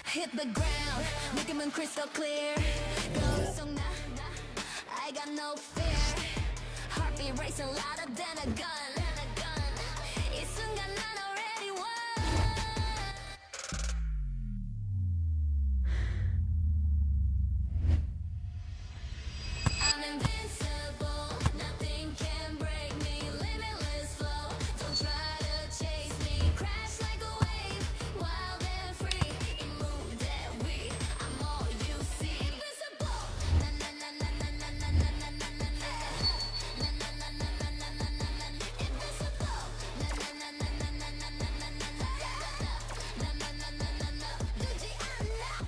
Hit the ground, make them crystal clear. Go so I got no fear. Heartbeat racing louder than a gun. 이 순간 난 already won. I'm invincible, nothing can break me. Limitless flow, don't try to chase me. Crash like a wave, wild and free. You move that way, I'm all you see. Invincible, na na na na na na na na na na na na. Na na na na na na na na na. Invincible, na na na na na na na na na na na. Na na na na na na. 두지 않아.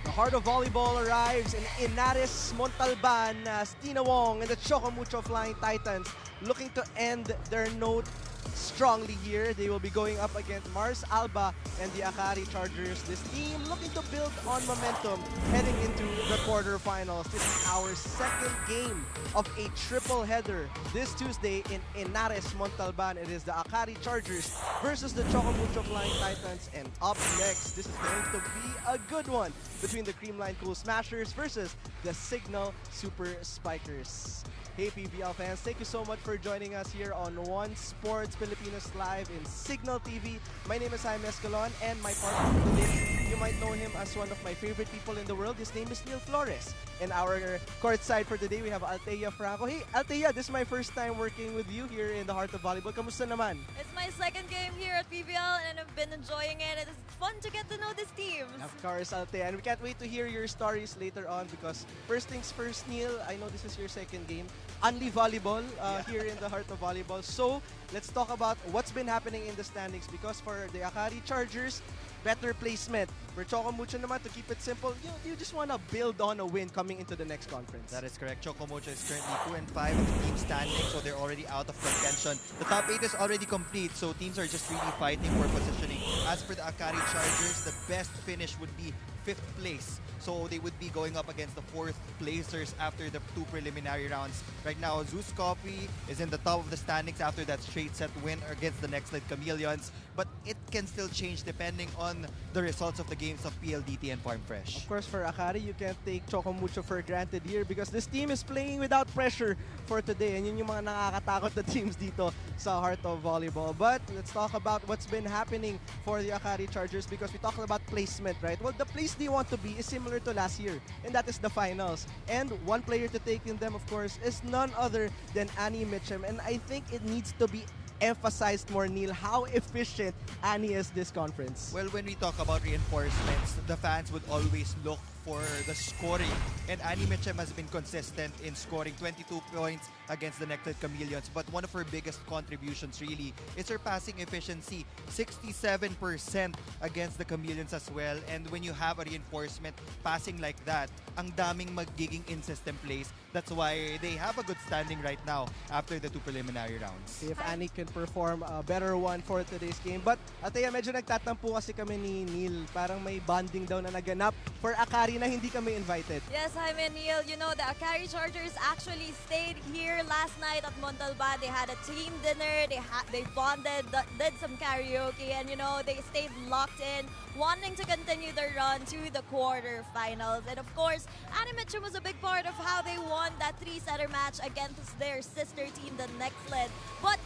The heart of volleyball arrives in Inaris, Montalban as Tina Wong and the CHOCO MUCHO Flying Titans looking to end their note strongly here. They will be going up against Mars Alba and the AKARI Chargers. This team looking to build on momentum heading into the quarterfinals. This is our second game of a triple header this Tuesday in Inares, Montalban. It is the AKARI Chargers versus the CHOCO MUCHO Flying Titans. And up next, this is going to be a good one between the Creamline Cool Smashers versus the Signal Super Spikers. Hey PVL fans, thank you so much for joining us here on One Sports Pilipinas Live in Signal TV. My name is Jaime Escalon and my partner today, you might know him as one of my favorite people in the world. His name is Neil Flores. And our courtside for today, we have Althea Franco. Hey Althea, this is my first time working with you here in the heart of volleyball. Kamusta naman? It's my second game here at PVL and I've been enjoying it. It's fun to get to know these teams. Of course, Althea. And we can't wait to hear your stories later on because first things first, Neil, I know this is your second game. Only volleyball here in the heart of volleyball. So let's talk about what's been happening in the standings because for the AKARI Chargers, better placement. For CHOCO MUCHO naman, to keep it simple, you just want to build on a win coming into the next conference. That is correct. CHOCO MUCHO is currently 2-5 in the team standing, so they're already out of contention. The top 8 is already complete, so teams are just really fighting for positioning. As for the AKARI Chargers, the best finish would be 5th place. So they would be going up against the 4th placers after the 2 preliminary rounds. Right now, Zeus Coffee is in the top of the standings after that straight set win against the next lead Chameleons. But it can still change depending on the results of the games of PLDT and Farm Fresh. Of course, for AKARI, you can't take CHOCO MUCHO for granted here because this team is playing without pressure for today. And yun yung mga nakakatakot na teams dito sa heart of volleyball. But let's talk about what's been happening for the AKARI Chargers because we talked about placement, right? Well, the place they want to be is similar to last year, and that is the finals. And one player to take in them, of course, is none other than Annie Mitchum. And I think it needs to be emphasized more, Neil, how efficient Annie is this conference. Well, when we talk about reinforcements, the fans would always look for the scoring. And Annie Mitchum has been consistent in scoring 22 points against the Nectar Chameleons. But one of her biggest contributions really is her passing efficiency. 67% against the Chameleons as well. And when you have a reinforcement passing like that, ang daming magiging in-system plays. That's why they have a good standing right now after the 2 preliminary rounds. See if Annie can perform a better one for today's game. But Ataya, medyo nagtatampo kasi kami ni Neil. Parang may bonding daw na naganap for AKARI na hindi kami invited. Yes, Jaime and Neil, you know, the AKARI Chargers actually stayed here last night at Montalban. They had a team dinner, they bonded, did some karaoke, and you know, they stayed locked in, wanting to continue their run to the quarterfinals. And of course, Annie Mitchum was a big part of how they won that 3-setter match against their sister team, the Next Lead. But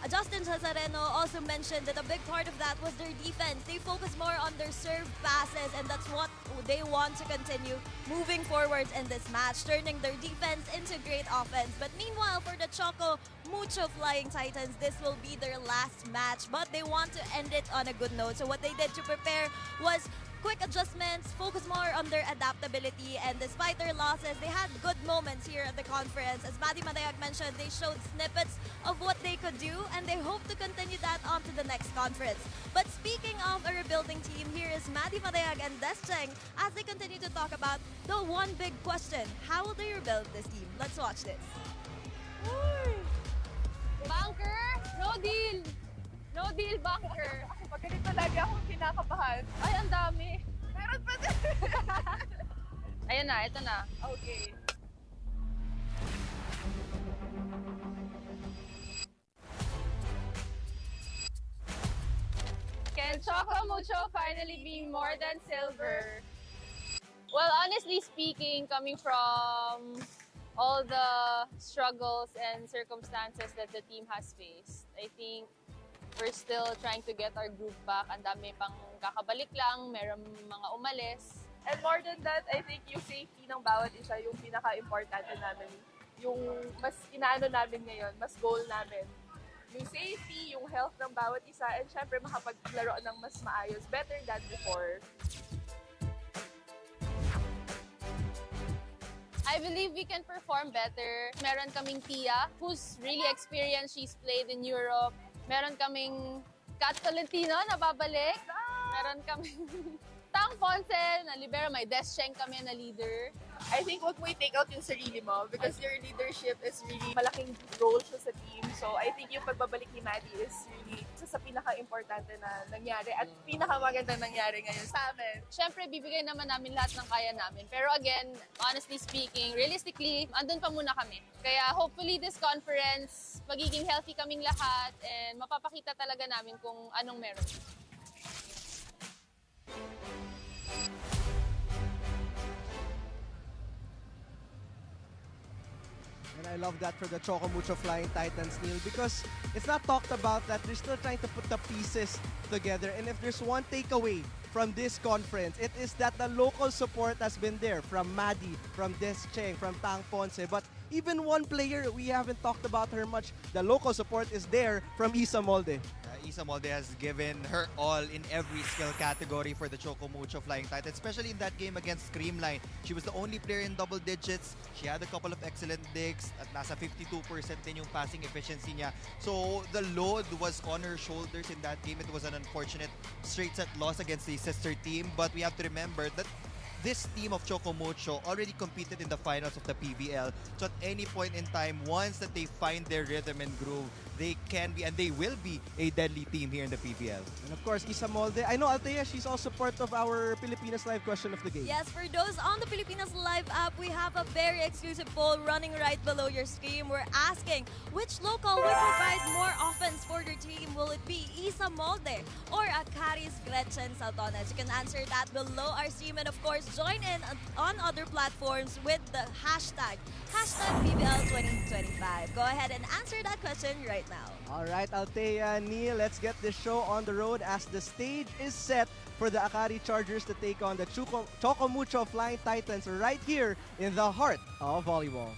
Justin Cesareno also mentioned that a big part of that was their defense. They focus more on their serve passes, and that's what they want to continue moving forward in this match, turning their defense into great offense. But meanwhile, for the CHOCO MUCHO Flying Titans, this will be their last match, but they want to end it on a good note. So what they did to prepare was quick adjustments, focus more on their adaptability, and despite their losses, they had good moments here at the conference. As Maddie Madayag mentioned, they showed snippets of what they could do, and they hope to continue that on to the next conference. But speaking of a rebuilding team, here is Maddie Madayag and Des Cheng as they continue to talk about the one big question: how will they rebuild this team? Let's watch this. Banker, no deal. No deal bunker. Pag ganito lagi akong kinakabahan. Ay, ang dami. Meron pa din. Ayan na, ito na. Okay. Can Choco Mucho finally be more than silver? Well, honestly speaking, coming from all the struggles and circumstances that the team has faced, I think we're still trying to get our groove back. Ang dami pang kakabalik lang, meron mga umalis. And more than that, I think yung safety ng bawat isa yung pinaka-importante namin. Yung mas inaano namin ngayon, mas goal namin. Yung safety, yung health ng bawat isa, and syempre makapaglaro ng mas maayos, better than before. I believe we can perform better. Meron kaming Tia, who's really experienced. She's played in Europe. Meron kaming Kat Tolentino na babalik. Meron kaming Tang Ponce na libero. May Descheng kami na leader. I think wag mo i-take out yung sarili mo because your leadership is really malaking role siya sa team. So I think yung pagbabalik ni Maddie is really isa sa pinaka-importante na nangyari at pinakamagandang nangyari ngayon sa amin. Siyempre, bibigay naman namin lahat ng kaya namin. Pero again, honestly speaking, realistically, andun pa muna kami. Kaya hopefully this conference, magiging healthy kaming lahat and mapapakita talaga namin kung anong meron. And I love that for the Choco Mucho Flying Titans, Neil, because it's not talked about that they're still trying to put the pieces together. And if there's one takeaway from this conference, it is that the local support has been there from Maddie, from Descheng, from Tang Ponce. But even one player we haven't talked about her much, the local support is there from Isa Molde. Isa Molde has given her all in every skill category for the Choco Mucho Flying Titans, especially in that game against Creamline. She was the only player in double digits. She had a couple of excellent digs at nasa 52% din yung passing efficiency niya. So the load was on her shoulders in that game. It was an unfortunate straight set loss against the sister team, but we have to remember that this team of Choco Mucho already competed in the finals of the PVL. So at any point in time, once that they find their rhythm and groove, they can be and they will be a deadly team here in the PVL. And of course, Isa Molde. I know, Althea, she's also part of our Pilipinas Live question of the game. Yes, for those on the Pilipinas Live app, we have a very exclusive poll running right below your screen. We're asking, which local will provide more offense for your team? Will it be Isa Molde or AKARI's Gretchen Saltones? You can answer that below our stream, and of course, join in on other platforms with the hashtag PVL2025. Go ahead and answer that question right now. All right, Althea, Neil, let's get this show on the road as the stage is set for the AKARI Chargers to take on the Choco Mucho Flying Titans right here in the heart of volleyball.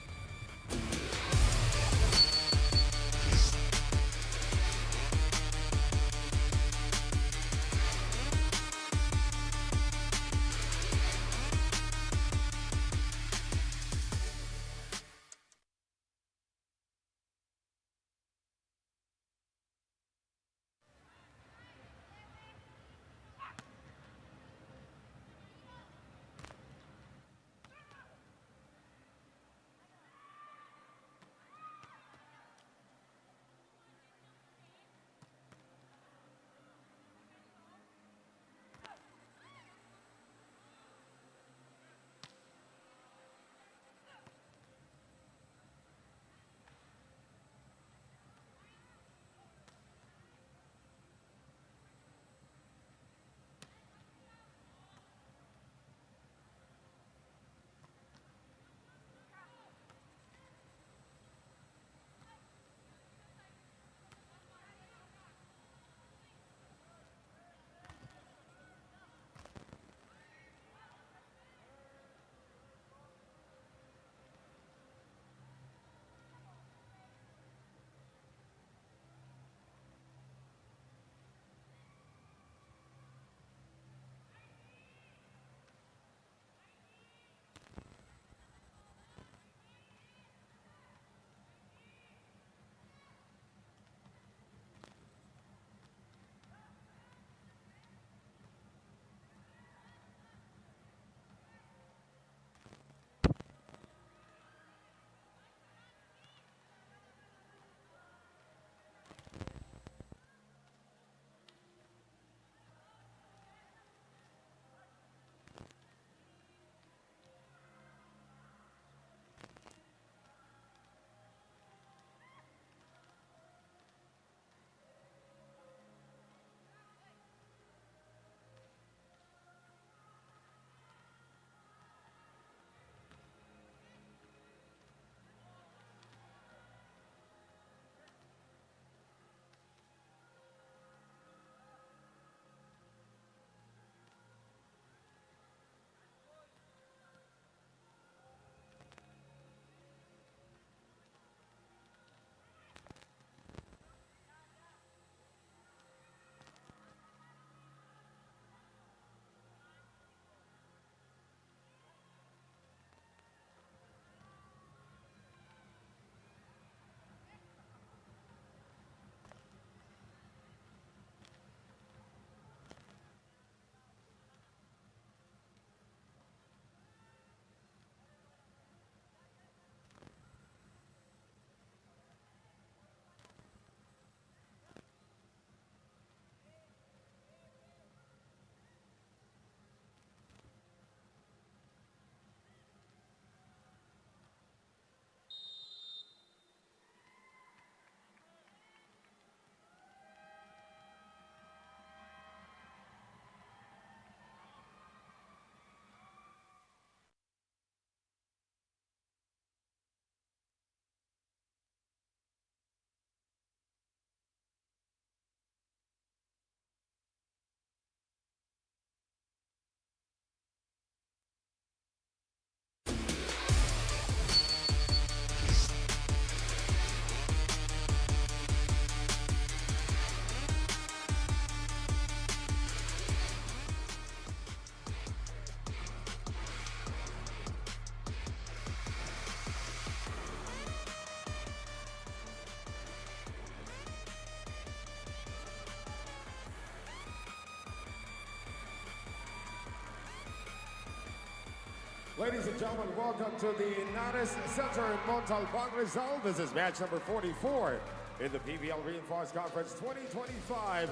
Ladies and gentlemen, welcome to the Inares Center in Montalban, Rizal. This is match number 44 in the PVL Reinforced Conference 2025.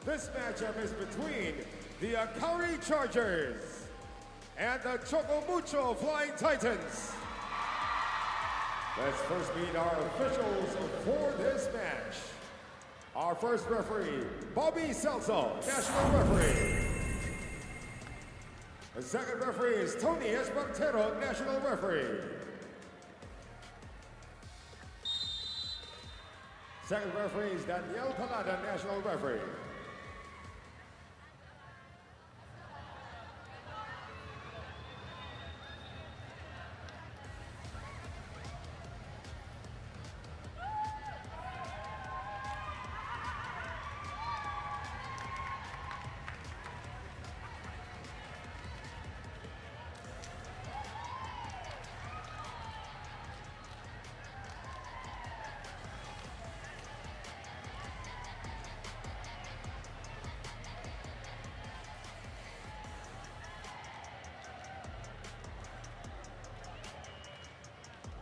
This matchup is between the AKARI Chargers and the CHOCO Flying Titans. Let's first meet our officials for this match. Our first referee, Bobby Celso, national referee. The second referee is Tony Espartero, national referee. Second referee is Daniel Palada, national referee.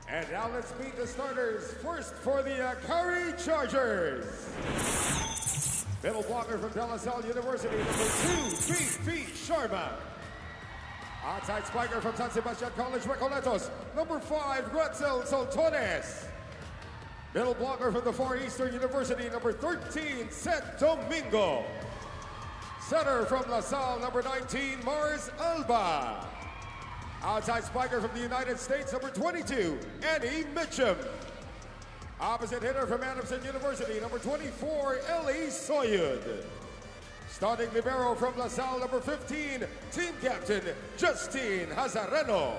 And now let's meet the starters. First for the AKARI Chargers. Middle blocker from De La Salle University, number 2, B. Sharma. Outside spiker from San Sebastian College, Recoletos, number 5, Gratzel Soltones. Middle blocker from the Far Eastern University, number 13, Seth Domingo. Center from La Salle, number 19, Mars Alba. Outside spiker from the United States, number 22, Annie Mitchum. Opposite hitter from Adamson University, number 24, Ellie Soyud. Starting libero from La Salle, number 15, team captain, Justine Hazareno.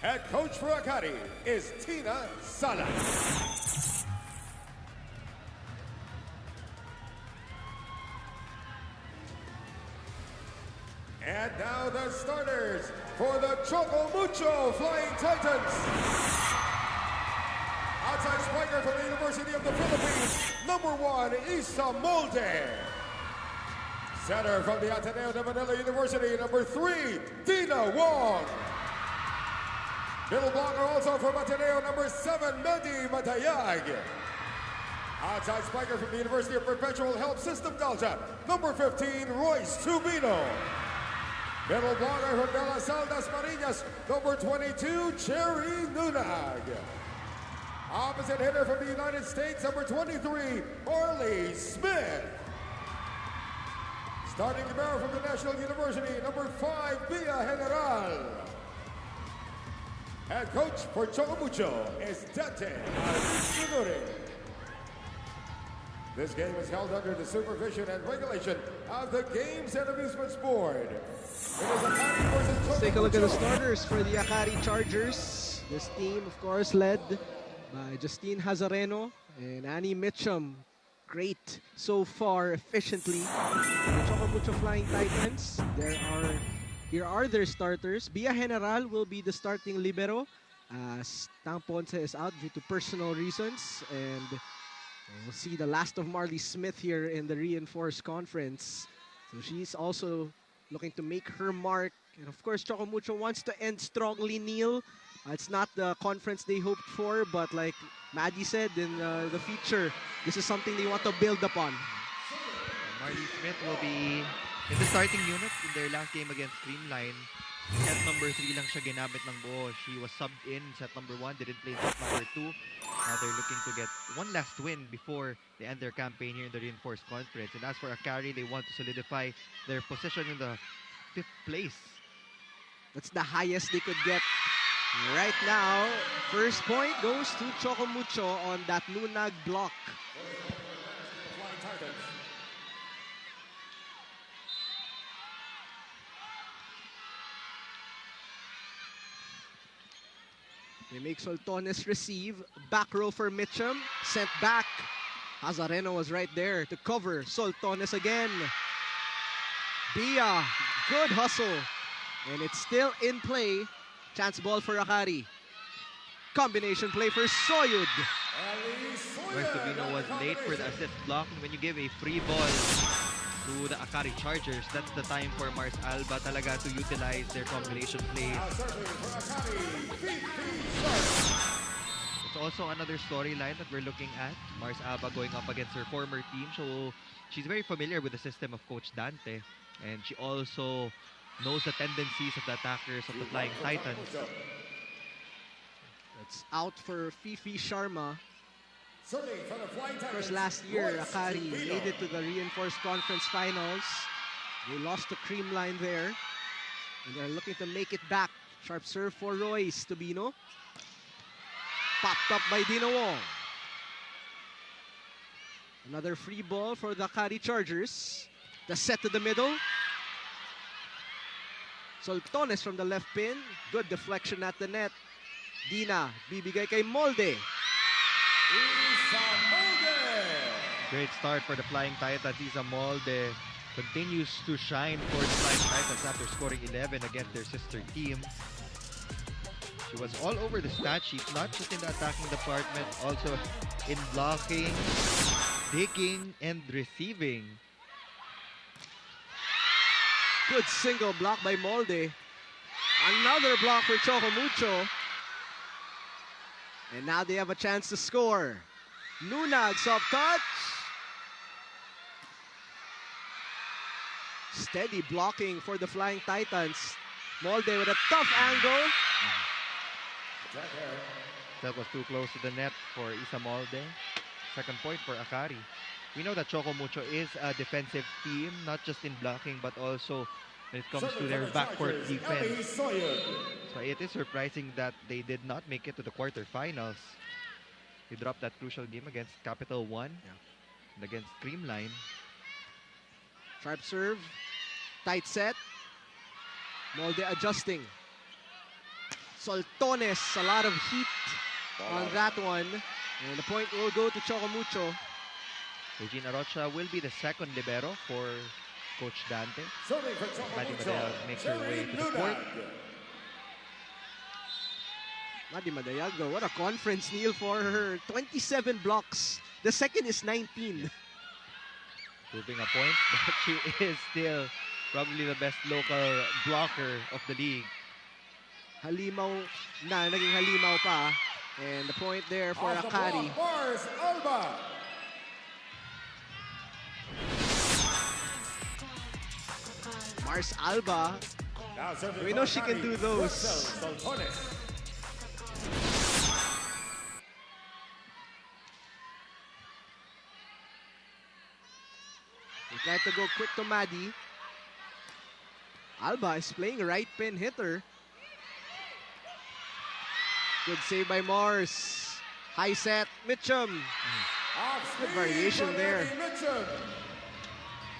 Head coach for AKARI is Tina Sala. And now the starters for the CHOCO Flying Titans. Outside spiker from the University of the Philippines, number 1, Isa Molde. Center from the Ateneo de Manila University, number 3, Dina Wong. Middle blocker also from Ateneo, number 7, Medi Matayag. Outside spiker from the University of Perpetual Help System Delta, number 15, Royce Tubino. Middle blocker from De La Salle Dasmariñas, number 22, Cherry Nunag. Opposite hitter from the United States, number 23, Orly Smith. Starting libero from the National University, number 5, Villa General. Head coach for CHOCO is Dante Alcindore. This game is held under the supervision and regulation of the Games and Amusements Board. Let's take a look at the starters for the AKARI Chargers. This team, of course, led by Justine Hazareno and Annie Mitchum. Great so far, efficiently. The CHOCO Flying Titans. Here are their starters. Villa General will be the starting libero, as Tang Ponce is out due to personal reasons, and we'll see the last of Marley Smith here in the Reinforced Conference. So she's also looking to make her mark. And of course, CHOCO wants to end strongly, Neil. It's not the conference they hoped for, but like Maddie said in the feature, this is something they want to build upon. Marley Smith will be in the starting unit in their last game against Streamline. Set number 3 lang siya ginamit ng buo. She was subbed in set number 1, didn't play set number 2. Now they're looking to get one last win before they end their campaign here in the Reinforced Conference. And as for AKARI, they want to solidify their position in the 5th place. That's the highest they could get right now. First point goes to CHOCO on that Nunag block. Flying Titans. They make Soltones receive. Back row for Mitchum. Sent back. Hazareno was right there to cover. Soltones again. Bia. Good hustle. And it's still in play. Chance ball for AKARI. Combination play for Soyud. Royce Tubino was late for the assist block. And when you give a free ball to the Akari Chargers. That's the time for Mars Alba talaga to utilize their combination plays. Now serving for AKARI, PP Sharma. It's also another storyline that we're looking at. Mars Alba going up against her former team. So she's very familiar with the system of Coach Dante. And she also knows the tendencies of the attackers of the Flying Titans. That's out for Fifi Sharma. Serving for the Flying Of Titans. course, last year, Royce Akari Tupino. made it to the reinforced conference finals. They lost the cream line there. And they're looking to make it back. Sharp serve for Royce Tubino. Popped up by Dina Wong. Another free ball for the AKARI Chargers. The set to the middle. Soltones from the left pin. Good deflection at the net. Dina, bibigay kay Molde. Isa Molde. Great start for the Flying Titans. Isa Molde continues to shine for the Flying Titans after scoring 11 against their sister team. She was all over the stat sheet, not just in the attacking department, also in blocking, digging, and receiving. Good single block by Molde. Another block for Choco Mucho. And now they have a chance to score. Nunag, soft touch. Steady blocking for the Flying Titans. Molde with a tough angle. Attacker. That was too close to the net for Isa Molde. Second point for Akari. We know that Choco Mucho is a defensive team, not just in blocking, but also when it comes to Serving their for the backcourt Chargers, defense. Ellie Soyun. So it is surprising that they did not make it to the quarterfinals. They dropped that crucial game against Capital One and against Creamline. Sharp serve. Tight set. Molde adjusting. Soltones, a lot of heat on that one. And the point will go to Choco Mucho. Regina Rocha will be the second libero for Coach Dante. Serving for Choco Madi Mucho. Madayag makes her way Jerry to the court. Nunag. Madi Madayag, though, what a conference, Neil, for her. 27 blocks. The second is 19. Proving a point that she is still probably the best local blocker of the league. Halimaw na, naging halimaw pa. And the point there for Off the AKARI. block, Mars Alba. Mars Alba. Now serving We for know she can AKARI, do those. Rosel Soltones. They tried to go quick to Madi. Alba is playing right pin hitter. Good save by Mars. High set, Mitchum. Off Good speed variation for there. Annie Mitchum.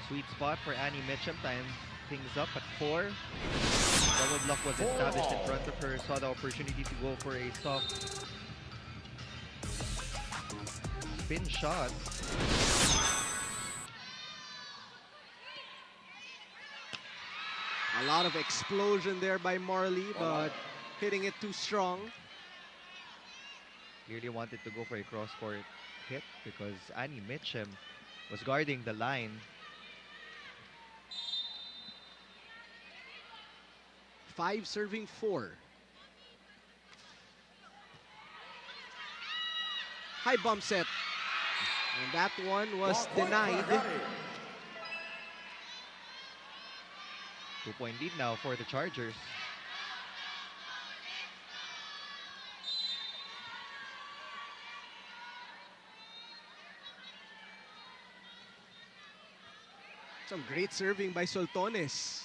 Sweet spot for Annie Mitchum. Time things up at 4. Double block was established in front of her. Saw the opportunity to go for a soft spin shot. A lot of explosion there by Marley, but hitting it too strong. Clearly wanted to go for a cross-court hit because Annie Mitchum was guarding the line. 5 serving 4. High bump set. And that one was Block point for denied. AKARI. 2-point lead now for the Chargers. Some great serving by Soltones.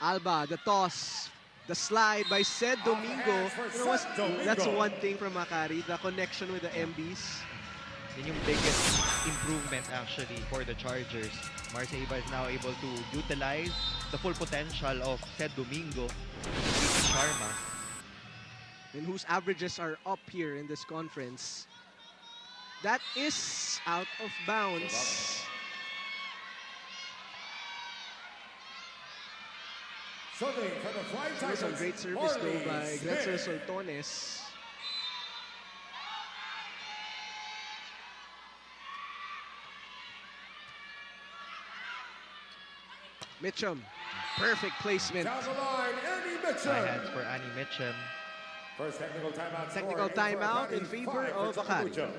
Alba, the toss. The slide by Sed Domingo. hands for You know what? Sed Domingo. That's one thing from AKARI, the connection with the MBs. Yun yung biggest improvement actually for the Chargers. Marcia Iba is now able to utilize the full potential of Sed Domingo and Sharma. And whose averages are up here in this conference. That is out of bounds. Serving for the Flying There's some Titans, great service though Marley by Smith. Gretzer Soltones. Mitchum, perfect placement. Down the line, Annie High Mitchum. hands for Annie Mitchum. First technical timeout. Technical score timeout in AKARI, favor 5 of for AKARI. Mucho.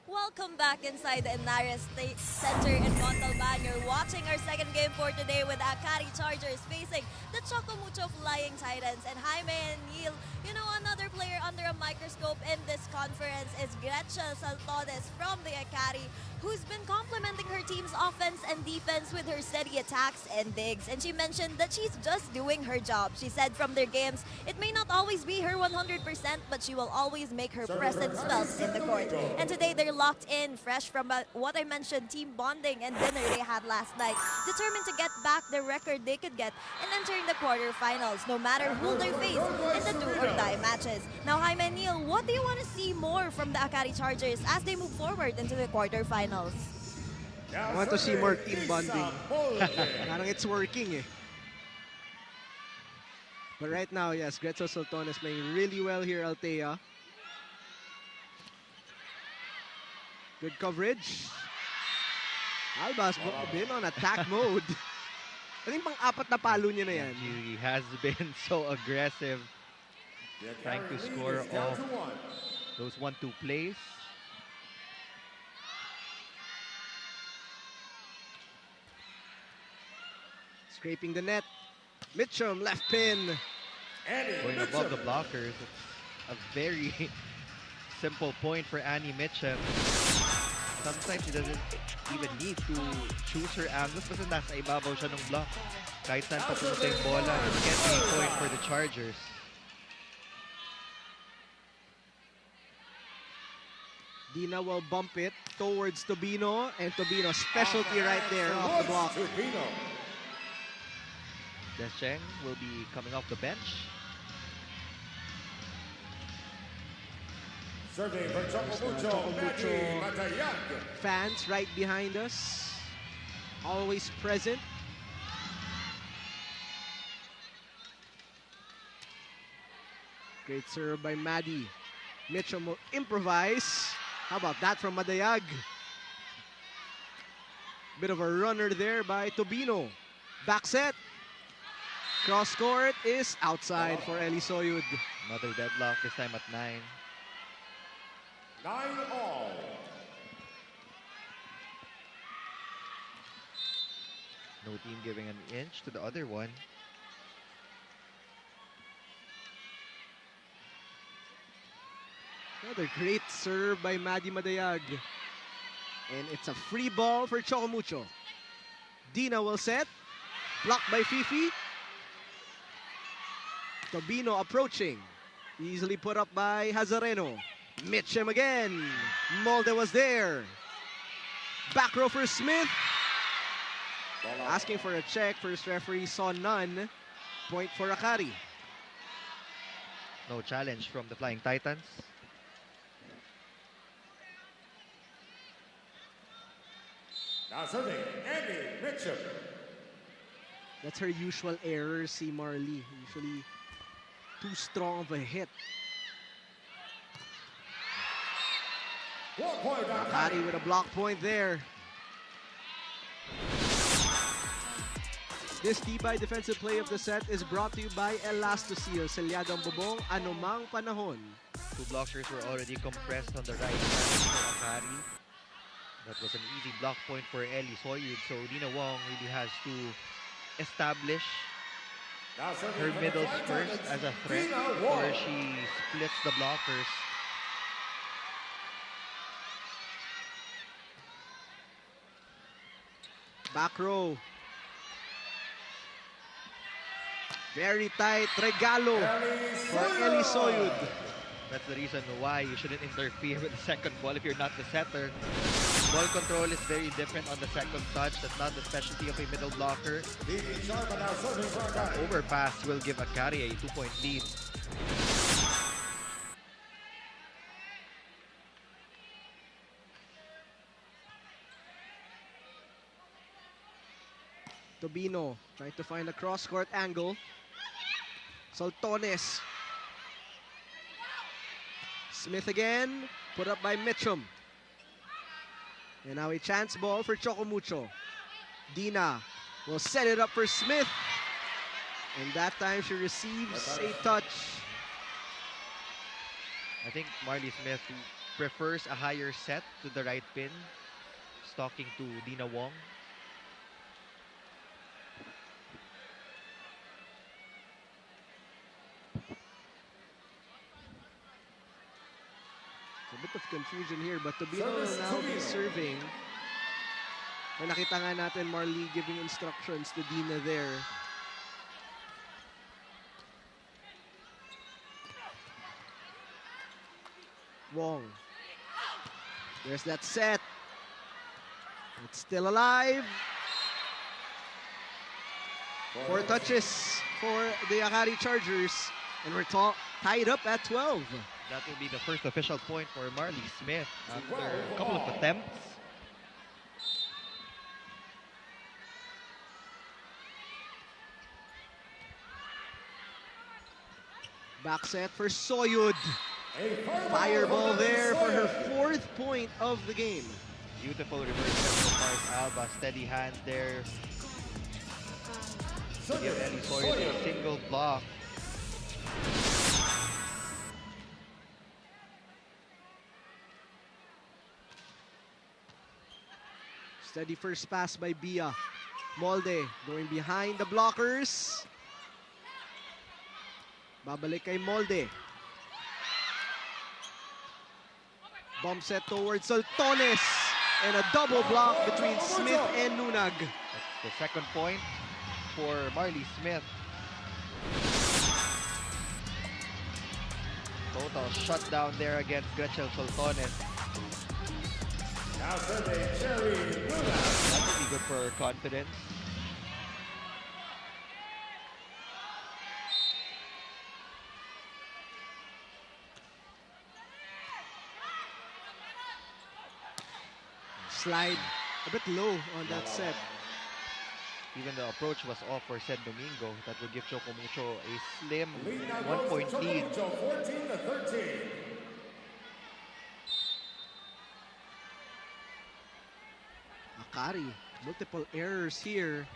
Welcome back inside the Inares State Center in Montalban. You're watching our second game for today with AKARI Chargers facing the CHOCO Mucho Flying Titans. And Jaime and Neil, you know, another player under a microscope in this conference is Grecia Saltones from the AKARI, who's been complementing her team's offense and defense with her steady attacks and digs. And she mentioned that she's just doing her job. She said from their games, it may not always be her 100%, but she will always make her presence felt in the court. And today they're locked in, fresh from what I mentioned, team bonding and dinner they had last night, determined to get back the record they could get in entering the quarterfinals, no matter who they face in the do-or-die matches. Now, Jaime and Neil, what do you want to see more from the AKARI Chargers as they move forward into the quarterfinals? I want to see more team bonding. Parang it's working eh. But right now, yes, Grecia Saltones is playing really well here, Altea. Good coverage. Albas been on attack mode. I think pang-apat na palo niya na yan. He has been so aggressive, trying to score off those 1-2 plays. Scraping the net. Mitchum, left pin. Going above the blockers. It's a very simple point for Annie Mitchum. Sometimes she doesn't even need to choose her angles kasi nasa ibabaw siya ng block. Kahit saan papunta yung bola, it can be a point for the Chargers. Dina will bump it towards Tobino, and Tobino specialty right there off the block. Descheng will be coming off the bench. Serving for CHOCO Mucho, Maddie Matayag. Fans right behind us, always present. Great serve by Maddie. Mitchum will improvise. How about that from Madayag? Bit of a runner there by Tobino. Back set. Cross court is outside for Elisoyud. Another deadlock, this time at 9. 9-all. No team giving an inch to the other one. Another great serve by Maddie Madayag. And it's a free ball for CHOCO Mucho. Dina will set. Blocked by Fifi. Tobino approaching. Easily put up by Hazareno. Mitchum again. Molde was there. Back row for Smith. Asking for a check. First referee saw none. Point for AKARI. No challenge from the Flying Titans. Now serving, Annie Mitchum. That's her usual error, si Marley. Usually too strong of a hit. 1 point AKARI with a block point there. This Tibay defensive play of the set is brought to you by Elastoseal. Selyadong bubong, anumang panahon. Two blockers were already compressed on the right side for AKARI. That was an easy block point for Ellie Soyud. So Dina Wong really has to establish her middles first as a threat before she splits the blockers. Back row. Very tight. Regalo for Eli Soyud. That's the reason why you shouldn't interfere with the second ball if you're not the setter. Ball control is very different on the second touch. That's not the specialty of a middle blocker. DP Sharma now serving for AKARI. Overpass will give AKARI a 2-point lead. Tobino trying to find a cross-court angle. Soltones. Smith again. Put up by Mitchum. And now a chance ball for Choco Mucho. Dina will set it up for Smith. And that time she receives a touch. I think Marley Smith prefers a higher set to the right pin, stalking to Dina Wong. A bit of confusion here, but Tobino will now be serving. And nakita nga natin Marley giving instructions to Dina there. Wong. There's that set. It's still alive. 4 touches for the AKARI Chargers. And we're tied up at 12. That will be the first official point for Marley Smith after a couple of attempts. Back set for Soyud. Fireball there for her 4th point of the game. Beautiful reverse set from Mars Alba. Steady hands there. To give Eli Soyud a single block. Steady first pass by Bia. Molde going behind the blockers. Babalik kay Molde. Bomb set towards Soltones. And a double block between Smith and Nunag. That's the second point for Marley Smith. Total shutdown there against Gretchen Soltones. Now serving Cherry Luna. That would be good for her confidence. Slide a bit low on that set. Even the approach was off for San Domingo. That would give Choco Mucho a slim Lead now 1 goes point to lead. Choco Mucho, 14-13. AKARI, multiple errors here.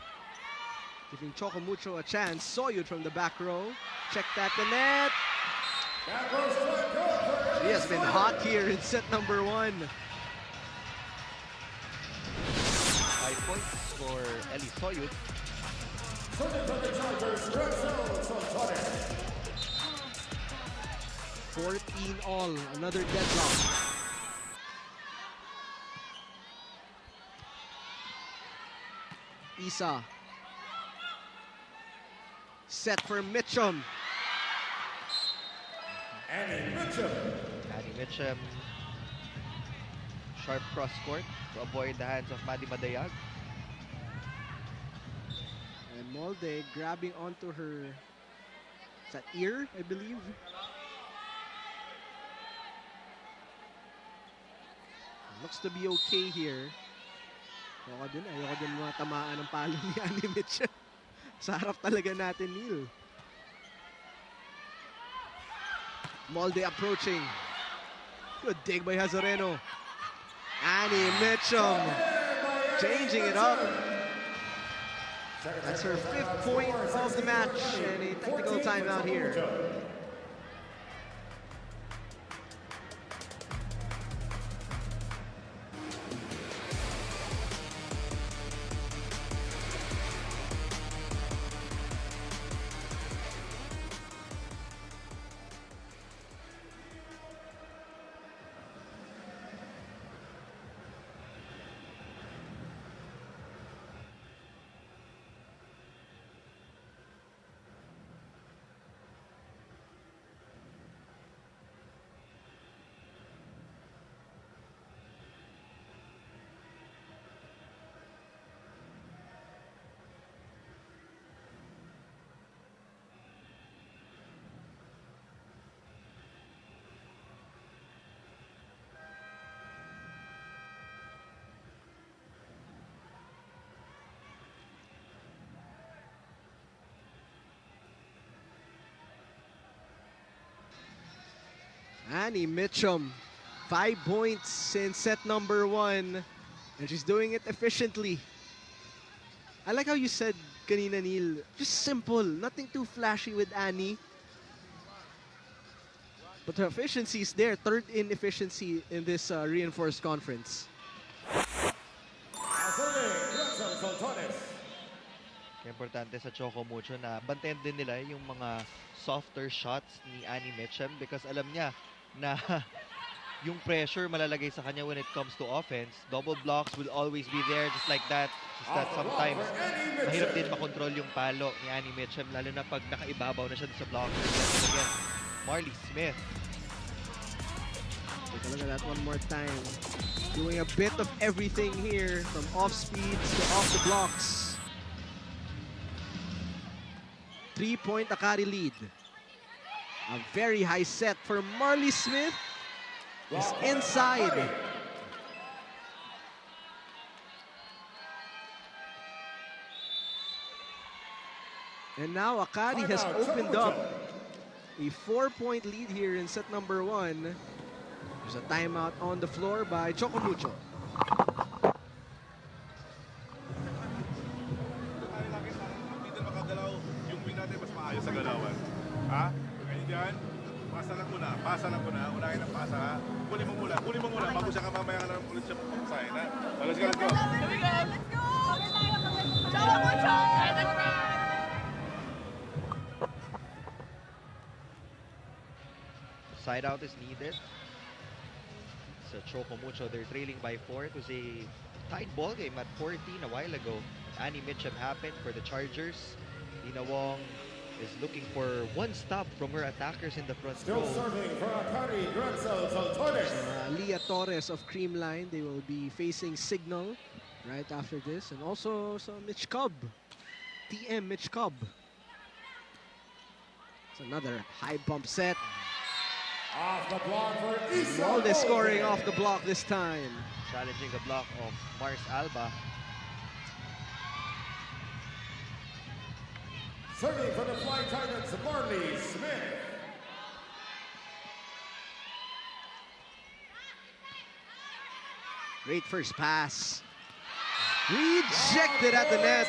Giving Choco Mucho a chance. Soyud from the back row. Checked at the net. That goes to a goal for She has been hot here in set number 1. 5 points for Eli Soyud. Serving for the Chargers, Gretchen Soltones. 14 all. Another deadlock. Isa. Set for Mitchum. Annie Mitchell. Annie Mitchum. Sharp cross court to avoid the hands of Maddie Madayag. And Molde grabbing onto her is that ear, I believe. Looks to be okay here. Ayoko din matamaan ng palo ni Annie Mitchell. Sa harap talaga natin, Neil. Molde approaching. Good dig by Hazareno. Annie Mitchum changing it up. That's her 5th point of the match and a technical timeout here. Annie Mitchum, 5 points in set number 1. And she's doing it efficiently. I like how you said kanina, Neil, just simple, nothing too flashy with Annie. But her efficiency is there, third in efficiency in this reinforced conference. Importante sa Choco Mucho na bantayan din nila yung mga softer shots ni Annie Mitchum because alam niya na yung pressure malalagay sa kanya when it comes to offense. Double blocks will always be there just like that. Just that sometimes mahirap din makontrol yung palo ni Annie Mitchum lalo na pag nakaibabaw na siya sa blocker. Again, Marley Smith. Take a look at that one more time. Doing a bit of everything here from off speeds to off the blocks. 3-point AKARI lead. A very high set for Marley Smith. Is inside. And now AKARI has opened up a 4-point lead here in set number 1. There's a timeout on the floor by Choco Mucho. Dito makagalaw, yung win natin mas maayos sa galawan. Ha? Ngayon dyan, pasa lang muna, unahin ang pasa ha. Kunin mo muna, bago siya ka mamaya ka na ulit siya pagpasahin ha. So, let's go, let's go. Side out is needed. So Choco Mucho, they're trailing by 4. It was a tied ball game at 14 a while ago. Annie Mitchum happened for the Chargers. Dina Wong is looking for one stop from her attackers in the front Still row. serving for AKARI, Drexel Saltones. Leah Torres of Creamline, they will be facing Signal right after this. And also some Mitch Cobb, TM Mitch Cobb. It's another high bump set. Off the block for Isa. Molde scoring off the block this time. Challenging the block of Mars Alba. Serving for the Flying Titans, Marley Smith. Great first pass. Rejected at the net.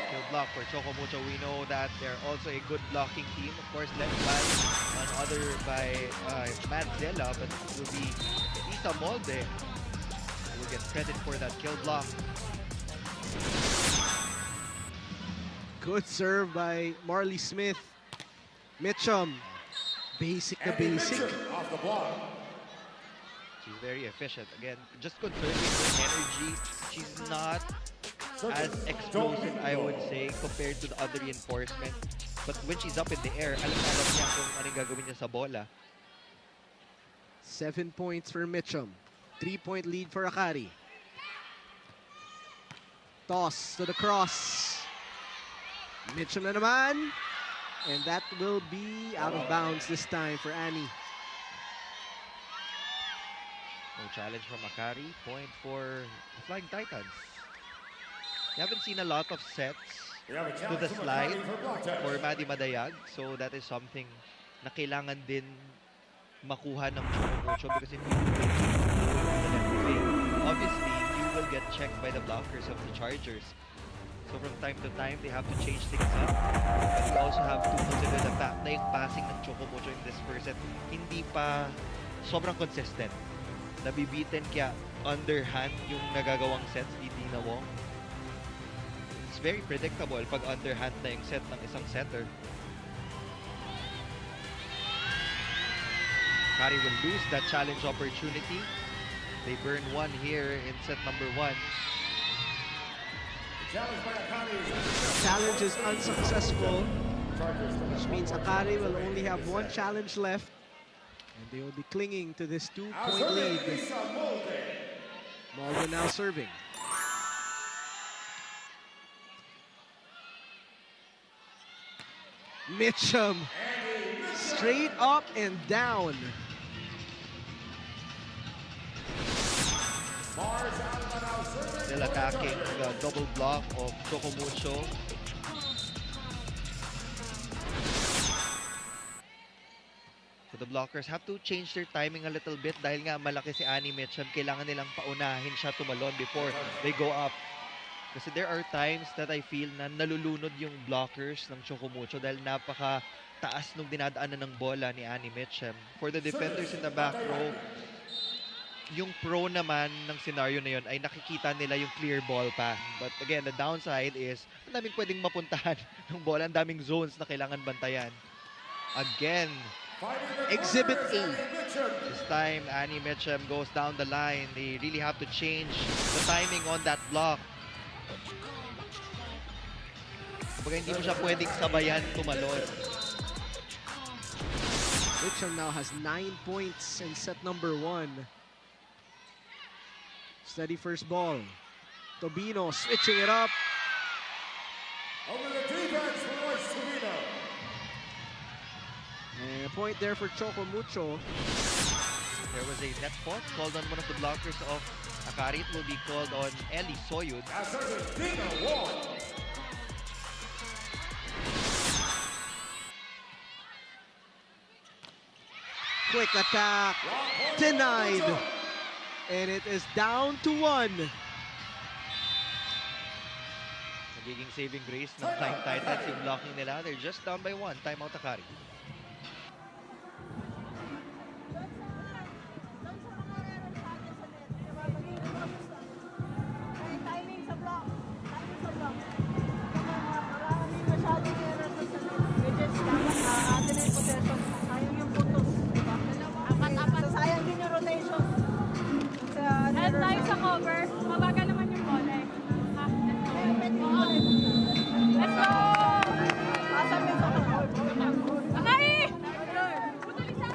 Kill block for Choco Mucho. We know that they're also a good blocking team. Of course, led by Manzella, but it will be Isa Molde who will get credit for that kill block. Good serve by Marley Smith. Mitchum. Basic to basic. Off the block. She's very efficient. Again, just conserving her energy. She's not as explosive, I would say, compared to the other reinforcement. But when she's up in the air, alam niya kung anong gagawin niya sa bola. 7 points for Mitchum. 3-point lead for AKARI. Toss to the cross. Mitchum na naman. And that will be out of bounds this time for Annie. No challenge from AKARI. Point for the Flying Titans. You haven't seen a lot of sets We have a to challenge the from slide AKARI for block touch. for Maddie Madayag. So that is something na kailangan din makuha ng Choco Mucho because if you play the left wing, obviously you will get checked by the blockers of the Chargers. So from time to time, they have to change things up. But you also have to consider the fact na yung passing ng Choco Mucho in this first set, hindi pa sobrang consistent. Nabibitin kaya underhand yung nagagawang sets ni Dina Wong. It's very predictable pag underhand na yung set ng isang setter. AKARI will lose that challenge opportunity. They burn one here in set number 1. Challenge by AKARI is Challenge is unsuccessful, Chargers to which means AKARI will only have one challenge left. And they will be clinging to this 2-point lead. Isa Molde. Molde now serving. Mitchum. Straight up and down. Mars Alba now serving. Still attacking the double block of Choco Mucho. So So the blockers have to change their timing a little bit dahil nga malaki si Annie Mitchum. Kailangan nilang paunahin siya tumalon before they go up. Kasi there are times that I feel na nalulunod yung blockers ng Choco Mucho dahil napaka-taas nung dinadaanan ng bola ni Annie Mitchum. For the defenders in the back row, yung pro naman ng scenario na yun ay nakikita nila yung clear ball pa. But again, the downside is ang daming pwedeng mapuntahan ng bola, ang daming zones na kailangan bantayan. Again, Exhibit A. this time Annie Mitchum goes down the line. They really have to change the timing on that block. Kumbaga hindi mo siya pwedeng sabayan tumalon. Mitchum now has 9 points in set number 1. Steady first ball. Tobino switching it up. Over the defense for Royce Tobino. And a point there for Choco Mucho. There was a net fault called on one of the blockers of AKARI. It will be called on Ellie Soyud. As Dina Wong. Quick attack. Denied. And it is down to 1. Nagiging saving grace ng Flying Titans yung blocking nila. They're just down by 1. Timeout AKARI. Timing sa block. Timing sa block. Marami masyadong error sa salit. Which is dapat atin na yung possession. Sayang yung puntos. Diba? Apat-apat. Sayang din yung rotation. And tayo sa cover, mabagal naman yung bola eh. Let's go! Masabi sa AKARI! Putulisa!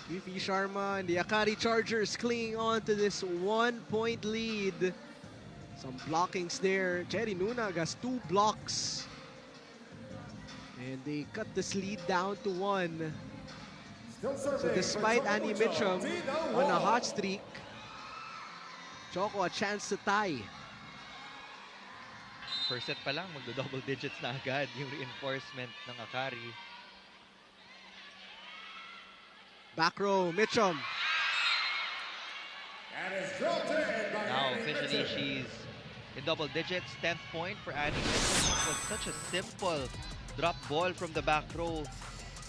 Fifi Sharma and the AKARI Chargers clinging on to this 1-point lead. Some blockings there. Cherry Nunag has 2 blocks. And they cut this lead down to 1. So despite Annie Mitchum on a hot streak, Choco a chance to tie. First set pa lang, magdo-double digits na agad yung reinforcement ng AKARI. Back row, Mitchum. And is dropped in by Now Annie officially Mitchum. she's in double digits. 10th point for Annie Mitchum. It was such a simple drop ball from the back row.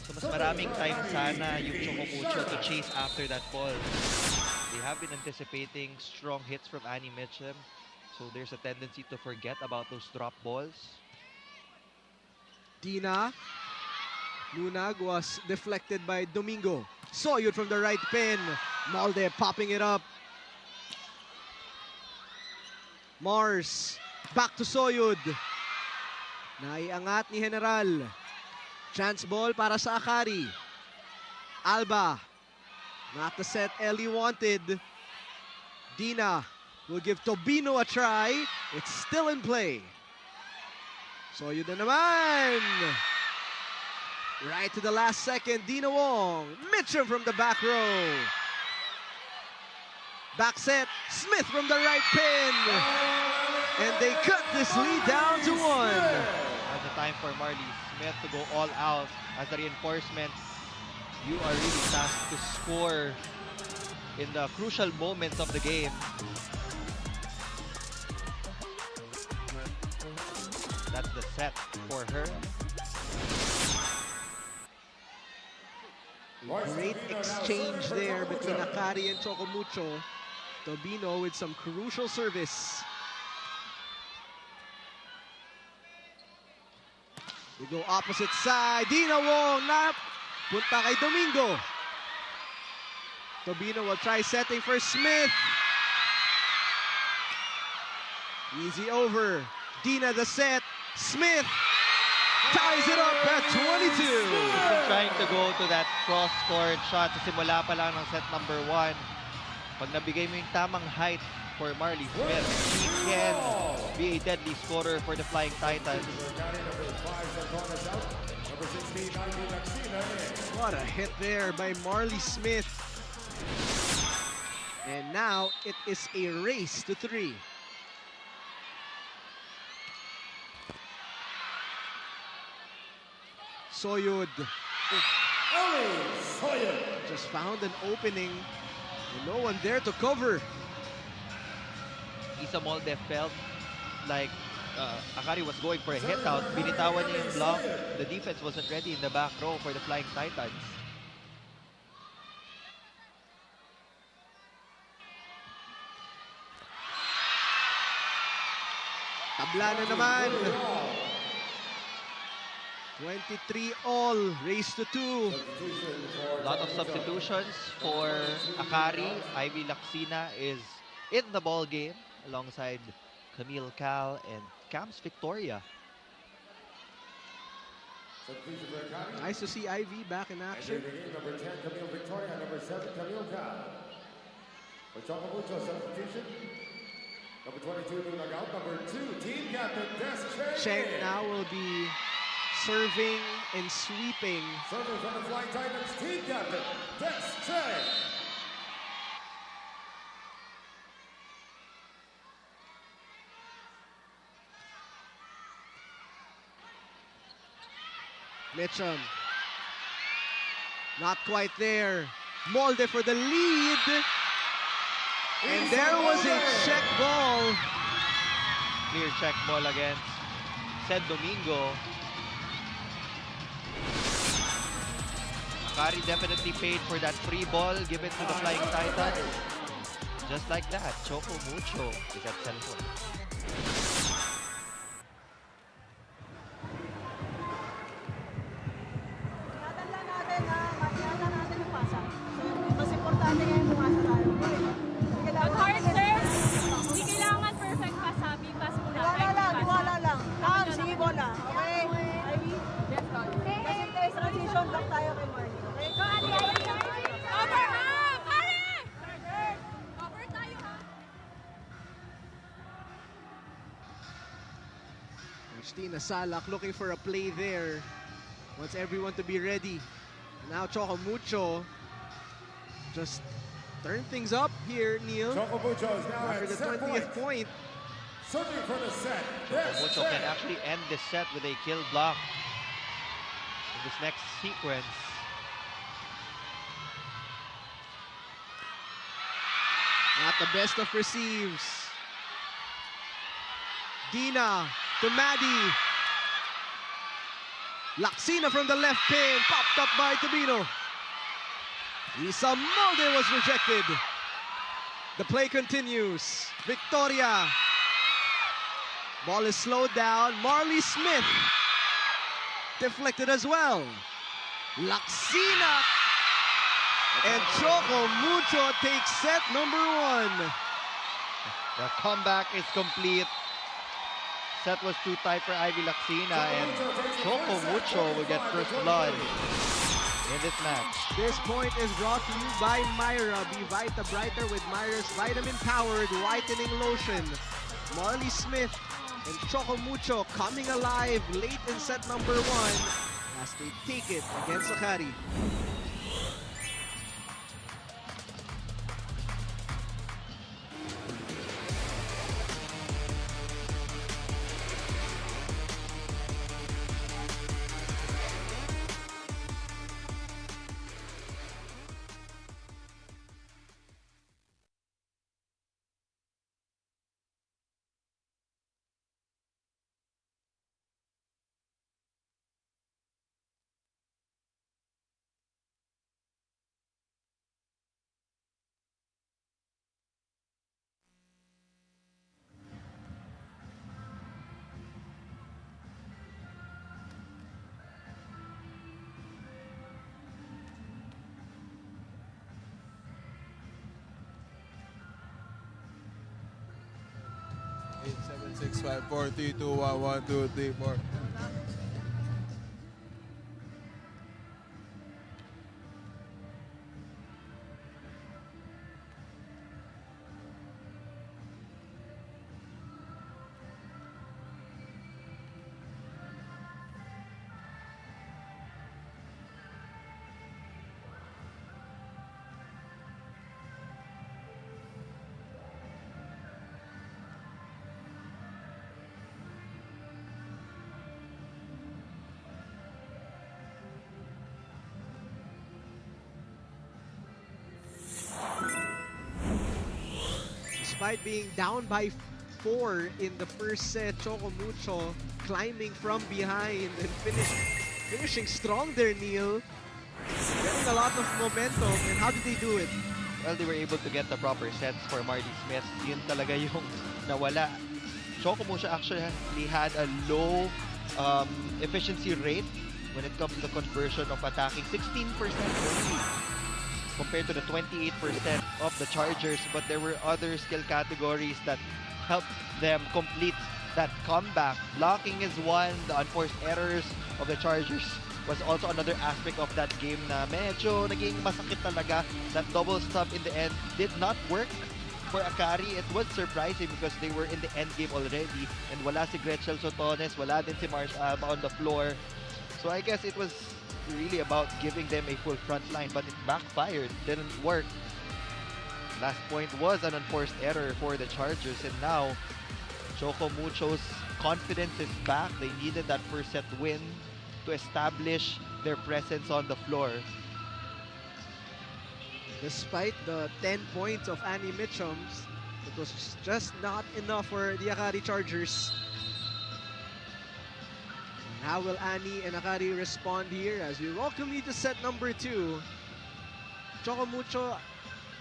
So mas maraming time sana yung Choco Mucho to chase after that ball. They have been anticipating strong hits from Annie Mitchum. So there's a tendency to forget about those drop balls. Dina. Nunag was deflected by Domingo. Soyud from the right pin. Malde popping it up. Mars. Back to Soyud. Naiangat ni General. Chance ball para sa AKARI. Alba. Not the set Ellie wanted. Dina will give Tobino a try. It's still in play. Soyud na naman. Right to the last second, Dina Wong. Mitchum from the back row. Back set, Smith from the right pin. And they cut this lead down to 1. As the time for Marley Smith to go all out as a reinforcement. You are really tasked to score in the crucial moments of the game. That's the set for her. Great exchange there between AKARI and Choco Mucho. Tobino with some crucial service. We go opposite side. Dina Wong na punta kay Domingo. Tobino will try setting for Smith. Easy over. Dina the set. Smith ties it up at 22. Trying to go to that cross-court shot sa simula pa lang ng set number 1. Pag nabigay mo yung tamang height for Marley Smith, he can be a deadly scorer for the Flying Titans. What a hit there by Marley Smith. And now it is a race to 3. Soyud Ali Soya. just found an opening and no one there to cover. Isa Molde felt like AKARI was going for a hit out. Binitawan niya yung block. The defense wasn't ready in the back row for the Flying Titans. Tabla na naman. 23 all, race to 2. A lot of substitutions for AKARI. Ivy Laksina is in the ball game alongside Camille Cal and Camps Victoria. Substitution for AKARI. Nice to see Ivy back in action. Entering the game, number 10, Camille Victoria. Number 7, Camille Cal. For Choco Mucho, substitution. Number 22, new dugout. Number 2, team captain, Des Cheng now will be serving and sweeping. Serving from the Flying Titans, team captain, Des Cheng. Mitchum. Not quite there. Molde for the lead. And there was a check ball. Clear check ball against Said Domingo. AKARI definitely paid for that free ball given to the Flying Titans. Just like that, Choco Mucho is at cellphone. Ingatan lang natin na ingatan natin yung pasa. So, mas importante ngayon pumasa tayo. Pag hard serve, hindi kailangan perfect pass, sabi. Pass muna. Diwala lang. Kam, sige bola. Okay? Ivy? Yes, God. Kasi tayo transition lang tayo kay Marnie. Okay? Go, Ali! Over, ha! Ali! Over tayo, ha? Christina Salak looking for a play there. Wants everyone to be ready. Now Choco Mucho just turn things up here, Neil. Choco Mucho is now After at the set 20th point. point. Serving for the set, Choco Des Mucho can Cheng. actually end this set with a kill block in this next sequence. Not the best of receives. Dina to Maddie. Laksina from the left pin, popped up by Tabino. Isa Molde was rejected. The play continues. Victoria. Ball is slowed down. Marley Smith deflected as well. Laksina and Choco Mucho takes set number 1. The comeback is complete. Set was too tight for Ivy Laksina, and Choco Mucho will get first blood in this match. This point is brought to you by Myra. Be Vita Brighter with Myra's vitamin-powered whitening lotion. Marley Smith and Choco Mucho coming alive late in set number 1 as they take it against AKARI. Eight, 7, 6, 5, 4, 3, 2, 1, 1, 2, 3, 4. Despite being down by 4 in the first set, Choco Mucho climbing from behind and finishing strong there, Neil. Getting a lot of momentum. And how did they do it? Well, they were able to get the proper sets for Marty Smith. Yun talaga yung nawala. Choco Mucho actually had a low efficiency rate when it comes to the conversion of attacking. 16% only compared to the 28% of the Chargers. But there were other skill categories that helped them complete that comeback. Blocking is one. The unforced errors of the Chargers was also another aspect of that game na medyo naging masakit talaga. That double stop in the end did not work for AKARI. It was surprising because they were in the end game already and wala si Gretchen Sotones, wala din si Mars Alba on the floor. So I guess it was really about giving them a full front line, but it backfired. Didn't work. Last point was an unforced error for the Chargers, and now Choco Mucho's confidence is back. They needed that first set win to establish their presence on the floor. Despite the 10 points of Annie Mitchum's, it was just not enough for the AKARI Chargers. And how will Annie and AKARI respond here as we welcome you to set number 2? Choco Mucho,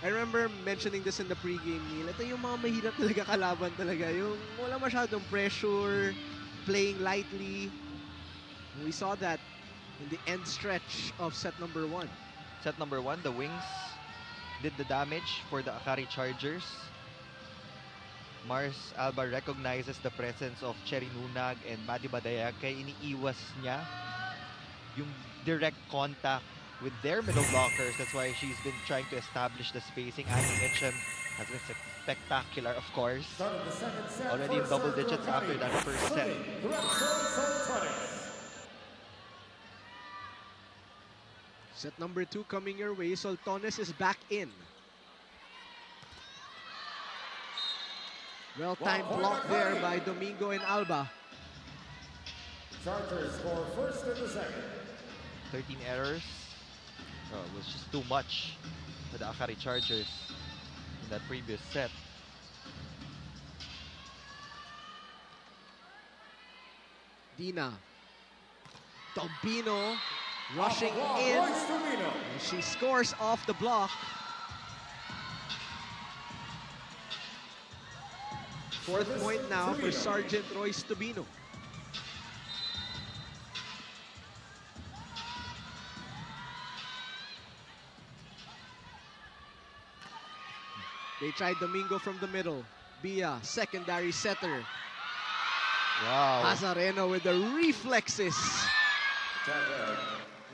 I remember mentioning this in the pregame, Neil. Ito yung mga mahirap talaga kalaban talaga. Yung wala masyadong pressure, playing lightly. We saw that in the end stretch of set number 1. Set number 1, the wings did the damage for the AKARI Chargers. Mars Alba recognizes the presence of Cherry Nunag and Madi Badayag kaya iniiwas niya yung direct contact with their middle blockers. That's why she's been trying to establish the spacing. Annie Mitchum has been spectacular, of course. Already in double digits after that first set. Set number 2 coming your way. Soltones is back in. Well-timed block there by Domingo and Alba. Chargers score first in the second. 13 errors. It was just too much for the AKARI Chargers in that previous set. Dina. Tombino rushing in. And she scores off the block. Fourth point now for Sergeant Royce Tobino. They tried Domingo from the middle. Bia, secondary setter. Wow. Mazareno with the reflexes.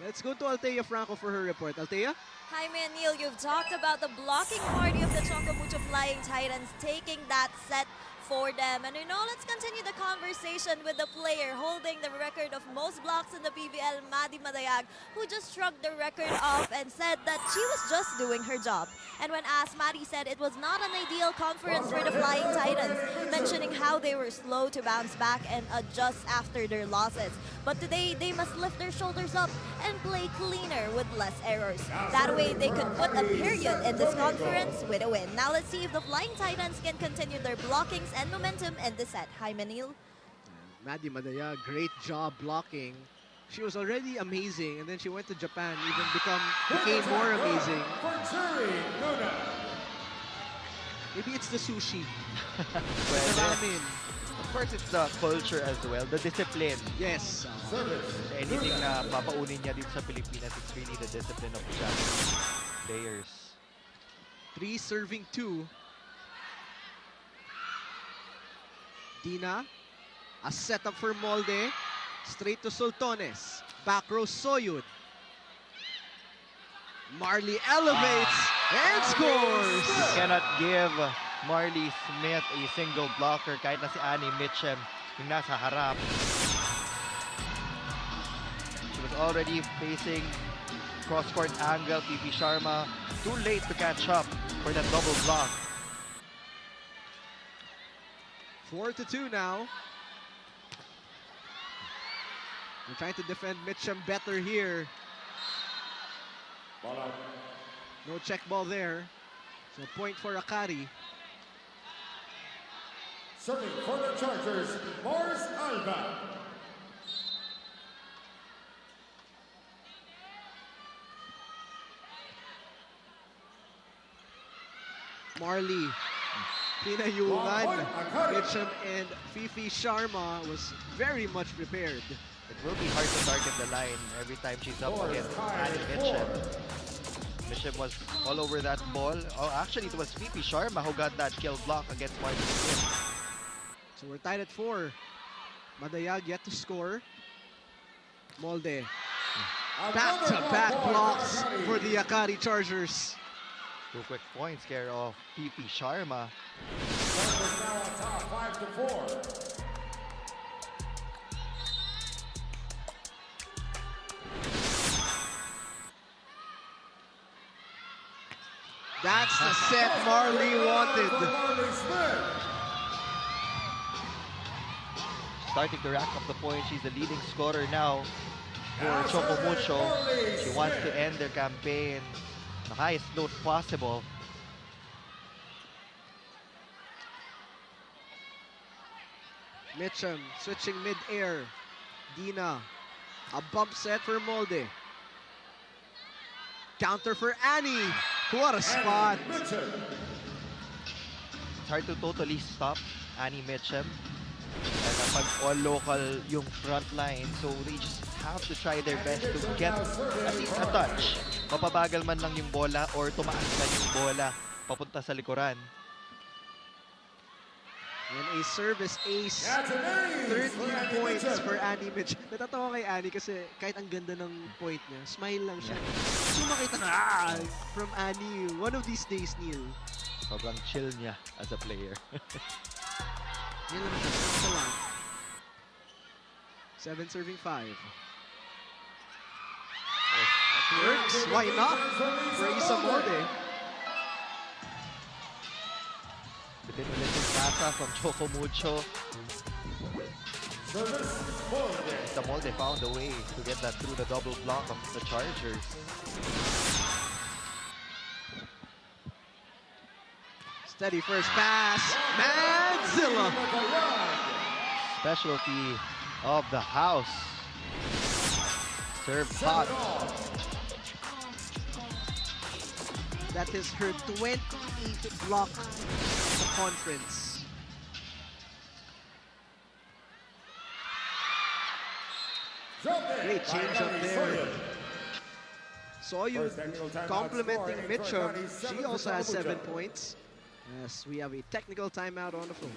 Let's go to Althea Franco for her report. Althea? Jaime and Neil, you've talked about the blocking party of the Choco Mucho Flying Titans taking that set for them. And let's continue the conversation with the player holding the record of most blocks in the PVL, Madi Madayag, who just shrugged the record off and said that she was just doing her job. And when asked, Madi said it was not an ideal conference for the Flying Titans, mentioning how they were slow to bounce back and adjust after their losses. But today, they must lift their shoulders up and play cleaner with less errors. That way, they could put a period in this conference with a win. Now let's see if the Flying Titans can continue their blockings and momentum in the set. Jaime Neil. Madi Madaya, great job blocking. She was already amazing, and then she went to Japan, became more amazing. Maybe it's the sushi. The ramen. Of course, it's the culture as well, the discipline. Yes. Anything na papaunin niya dito sa Pilipinas, it's really the discipline of the Japanese players. 3 serving 2. Dina, a setup for Molde, straight to Soltones, back row Soyud. Marley elevates and scores! You cannot give Marley Smith a single blocker kahit na si Annie Mitchum yung nasa harap. She was already facing cross-court angle, PP Sharma. Too late to catch up for that double block. 4-2 now. We're trying to defend Mitchum better here. No check ball there. So point for AKARI. Serving for the Chargers, Mars Alba. Marley, pinayungan. Mitchum and Fifi Sharma was very much prepared. It will be hard to target the line every time she's up against Annie Mitchum. Mitchum was all over that ball. Oh, actually, it was Fifi Sharma who got that kill block against Marley Smith. So we're tied at 4. Madayag yet to score. Molde. Back-to-back blocks for the AKARI Chargers. 2 quick points care of Fifi Sharma. Chargers now on top, 5-4. That's the set Marley wanted. Marley Smith. Starting to rack up the points. She's the leading scorer now for Choco Mucho. She wants to end their campaign the highest note possible. Mitchum switching mid-air. Dina. A bump set for Molde. Counter for Annie. What a spot. It's hard to totally stop Annie Mitchum. Pag all local yung front line, so they just have to try their best to get at least a touch. Mapabagal man lang yung bola or tumaas man yung bola papunta sa likuran. And a service ace. 13 points for Annie Mitch. Natatawa kay Annie kasi kahit ang ganda ng point niya, smile lang siya. So makita na from Annie, one of these days, Neil. Sobrang chill niya as a player. Yan lang siya. Sa lang. 7 serving 5. That works. Why not? For Isa Molde. Bitin ulit yung pasa from Choco Mucho. The Molde found a way to get that through the double block of the Chargers. Steady first pass. Manzilla. Specialty of the house. Served hot. That is her 28th block of the conference. Great change up there. Soyuz complimenting Mitchum. She also has 7 points. Yes, we have a technical timeout on the floor.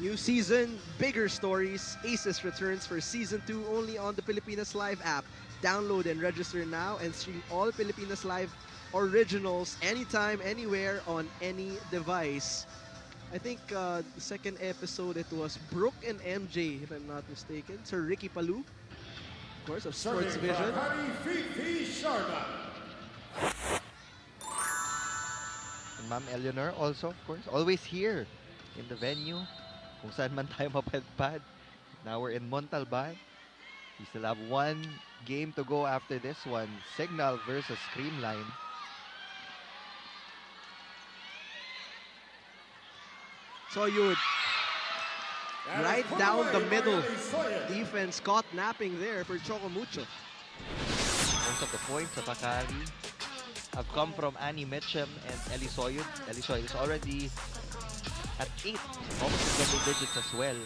New season, bigger stories. Aces returns for season 2 only on the Pilipinas Live app. Download and register now and stream all Pilipinas Live originals anytime, anywhere, on any device. I think the second episode, it was Brooke and MJ, if I'm not mistaken. Sir Ricky Palou, of course, of Sports Vision. And Ma'am Eleanor also, of course, always here in the venue. Kung saan man tayo mapadpad. Now we're in Montalban. We still have 1 game to go after this one. Signal versus Creamline. Soyud. Right down the middle. Defense caught napping there for Choco Mucho. Most of the points of AKARI have come from Annie Mitchum and Ellie Soyud. Ellie Soyud is already at 8, almost in double digits as well.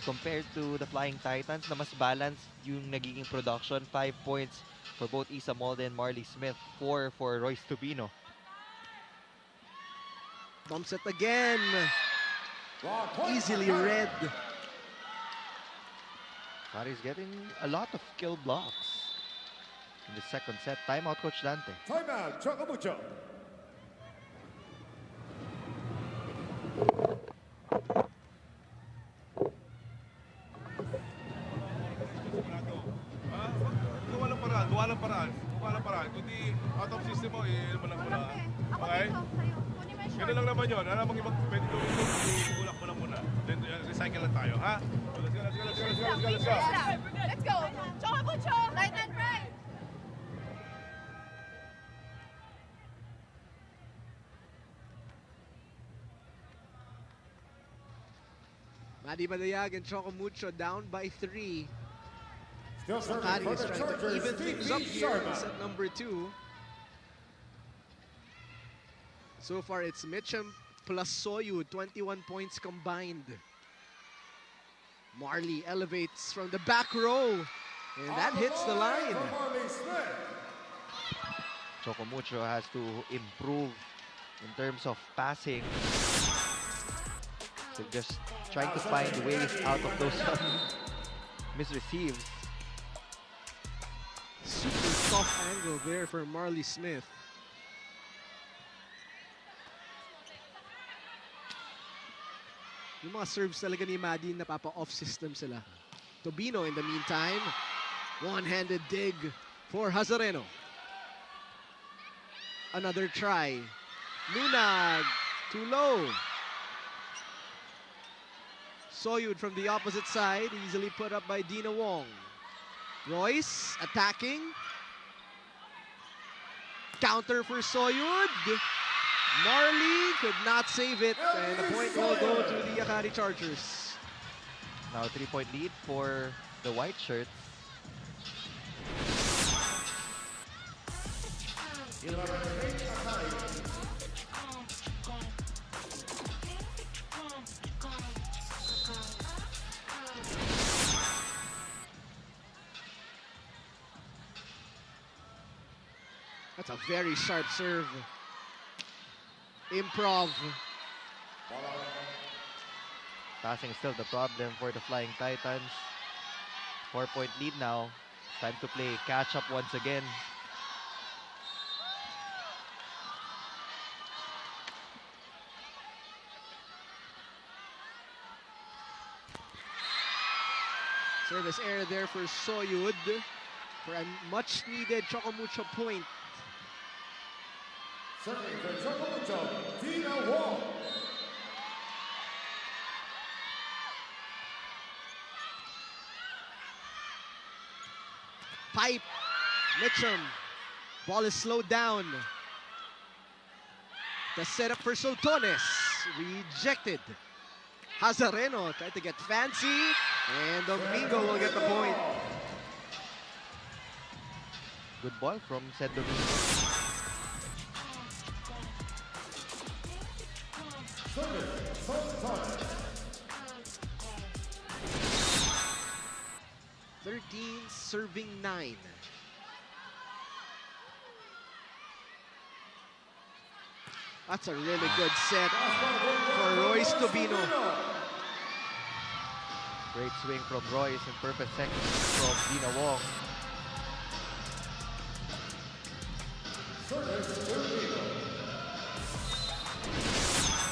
Compared to the Flying Titans na mas balanced yung nagiging production. 5 points for both Isa Molde and Marley Smith. 4 for Royce Tubino. Bumps it again. Block point, easily AKARI. read. Akari's getting a lot of kill blocks in the second set. Timeout, Coach Dante. Timeout, Choco Mucho. Gawa ng paraan, gawa ng paraan. Gawa ng paraan. Kundi out of system mo, mo lang muna. Okay? Ganun lang naman yun. Alam mong ibang pwede gawin ito, ulak mo lang muna. Then recycle lang tayo, ha? So, let's go, let's go, let's go, let's go, let's go, let's go. Let's go! Choco Mucho! Right and right! Madi Badayag and Choco Mucho down by 3. Still serving AKARI for is the trying to Chargers, even things up TP here in Sharma. set number 2. So far, it's Mitchum plus Soyu, 21 points combined. Marley elevates from the back row, and that hits the line. For Marley Smith. Choco Mucho has to improve in terms of passing. So just trying to find ways out of those misreceives. Super soft angle there for Marley Smith. Yung mga serves talaga ni Maddie, napapa-off system sila. Tobino in the meantime. One-handed dig for Hazareno. Another try. Nunag, too low. Soyud from the opposite side, easily put up by Dina Wong. Royce attacking. Counter for Soyud. Marley could not save it, and the point will go to the AKARI Chargers. Now a 3-point lead for the white shirts. That's a very sharp serve. Improv. Passing is still the problem for the Flying Titans. 4-point lead now. Time to play catch up once again. Service error there for Soyud for a much needed Choco Mucho point. Serving for Choco Mucho, Dina Wong. Pipe. Mitchum. Ball is slowed down. The setup for Sultones. Rejected. Hazareno tried to get fancy. And Domingo will get the point. Good ball from Sed Domingo. Serving Sultan. 13 serving 9. That's a really good set for Royce Tobino. Great swing from Royce and perfect second from Dina Wong.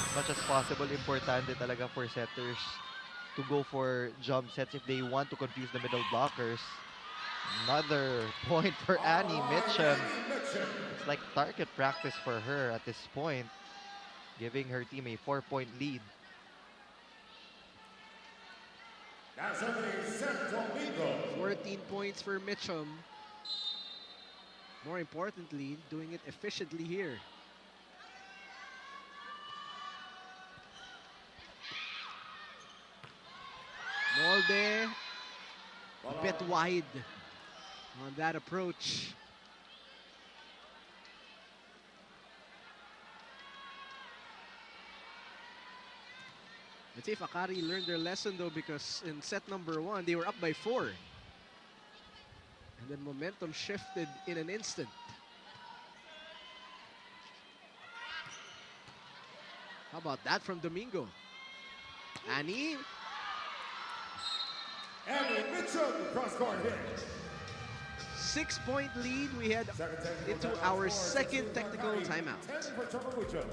As much as possible, importante talaga for setters to go for jump sets if they want to confuse the middle blockers. Another point for Annie Mitchum. It's like target practice for her at this point, giving her team a 4-point lead. That's serving Seth Domingo. 14 points for Mitchum. More importantly, doing it efficiently here. Molde, a bit wide on that approach. Let's see if AKARI learned their lesson though, because in set number 1, they were up by 4. And then momentum shifted in an instant. How about that from Domingo? Annie. Annie Mitchum, cross-court hit. 6-point lead. We head Second technical into timeout our for second Team technical AKARI. timeout. 10 for Choco Mucho.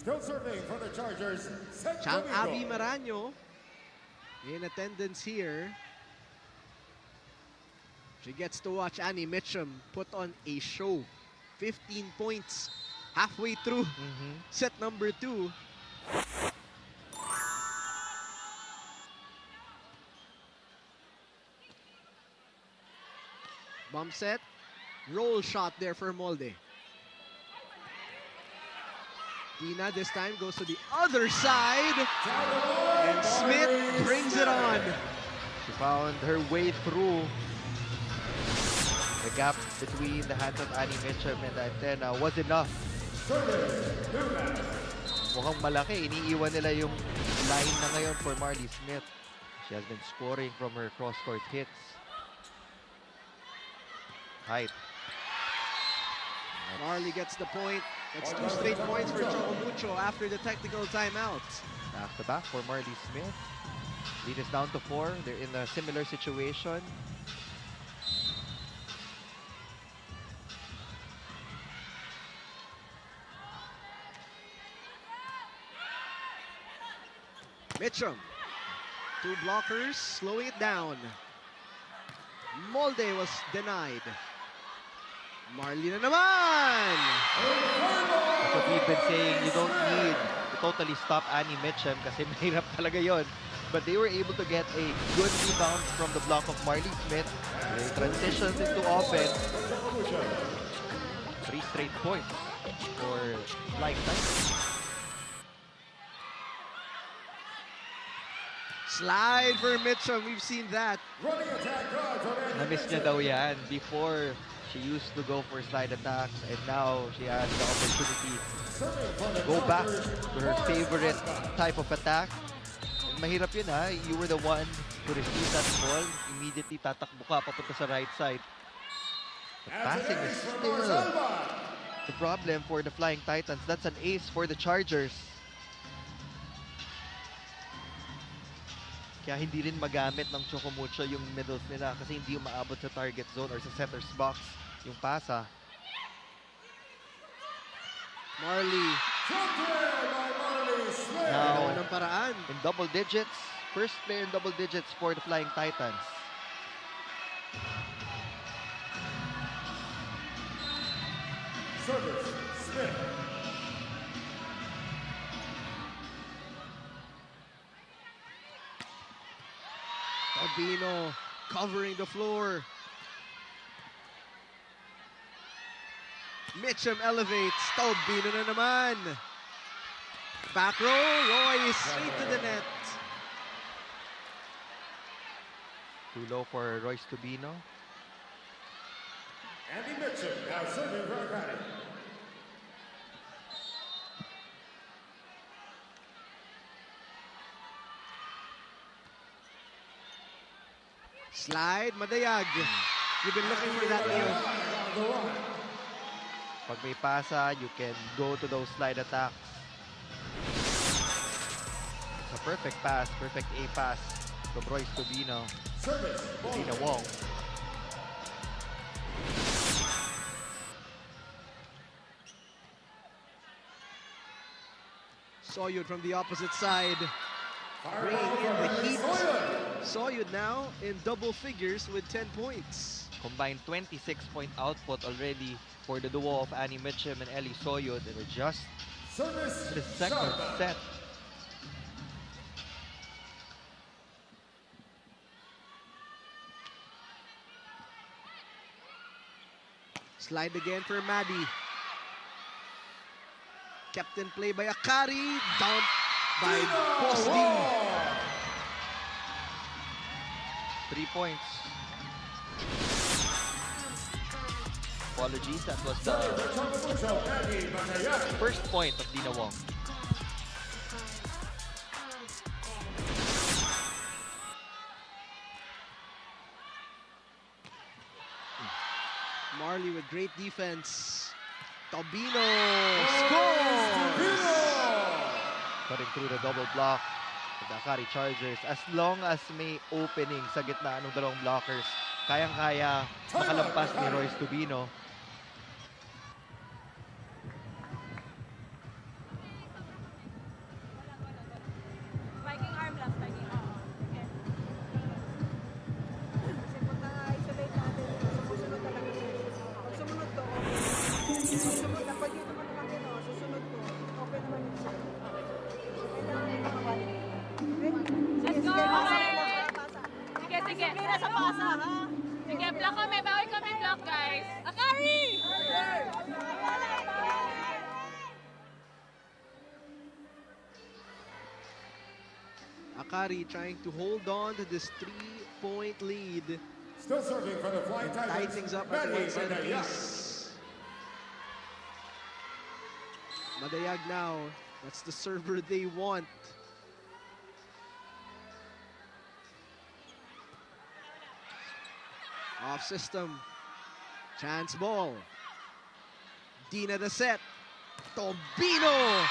Still serving for the Chargers, Seth Chang Abby Domingo. Maraño in attendance here. She gets to watch Annie Mitchum put on a show. 15 points halfway through set number 2. Bump set. Roll shot there for Molde. Tina this time goes to the other side. And Smith brings it on. She found her way through the gap between the hands of Annie Mitchum and the antenna was enough. Mukhang malaki. Iniiwan nila yung line na ngayon for Marley Smith. She has been scoring from her cross-court hits. Height. Marley gets the point. That's 2 straight points for Choco Mucho after the technical timeout. Back to back for Marley Smith. Lead is down to 4. They're in a similar situation. Mitchum. 2 blockers, slowing it down. Molde was denied. Marley na naman! That's what we've been saying. You don't need to totally stop Annie Mitchum kasi mahirap talaga yon. But they were able to get a good rebound from the block of Marley Smith. They transitioned into offense. 3 straight points for Flying Tigers. Slide for Mitchum. We've seen that. Running attack guard from Annie Na-miss niya daw yan. Before, she used to go for slide attacks and now she has the opportunity to go back to her favorite type of attack. And mahirap yun ha. You were the one to receive that ball. Immediately tatakbo ka papunta sa right side. But passing is still the problem for the Flying Titans. That's an ace for the Chargers. Kaya hindi rin magamit ng Choco Mucho yung middles nila kasi hindi umaabot sa target zone or sa setter's box yung pasa. Marley. Now, Gawa ng paraan. in double digits, first player in double digits for the Flying Titans. Service, Smith. Albino covering the floor. Mitchum elevates. Taubino na naman. Back row. Roy straight to the net. Too low for Royce Tubino. Annie Mitchum now serving for AKARI. Slide. Madayag. You've been looking for that, Leo. Pag may pasa, you can go to those slide attacks. It's a perfect pass, perfect A pass from Royce Tubino. Service, Tina Wong. Soyud from the opposite side. Fireball Bringing in the from heat. Soyud. Soyud now in double figures with 10 points. Combined 26-point output already for the duo of Annie Mitchum and Ellie Soyud. And we're just Service in the second Sharma. set. Slide again for Maddie. Kept in play by AKARI. Down by Posti. 3 points. Apologies, that was the first point of Dina Wong. Marley with great defense. Tobino scores! Cutting through the double block of the AKARI Chargers. As long as may opening sa gitna ng dalawang blockers, kayang-kaya makalampas ni Royce Tubino. Spiking arm lang, spiking arm. Okay. Kasi pag na-isolate natin, susunod talaga siya. Pag sumunod to, okay. Pag sumunod, pag dito mo naman yun, susunod to, okay naman yun siya. Kailangan yung makabalik. Okay? Let's go, pasa okay. lang, pasa. Sige, sige. Mira sa pasa, ha? Sige, block kami. Bawal kami block, guys. AKARI! AKARI trying to hold on to this 3-point lead. Still serving for the Flying Tie Tigers. things up at Maddie one set Madayag. apiece. Madayag now. That's the server they want. Off system. Chance ball. Dina the set. Tobino!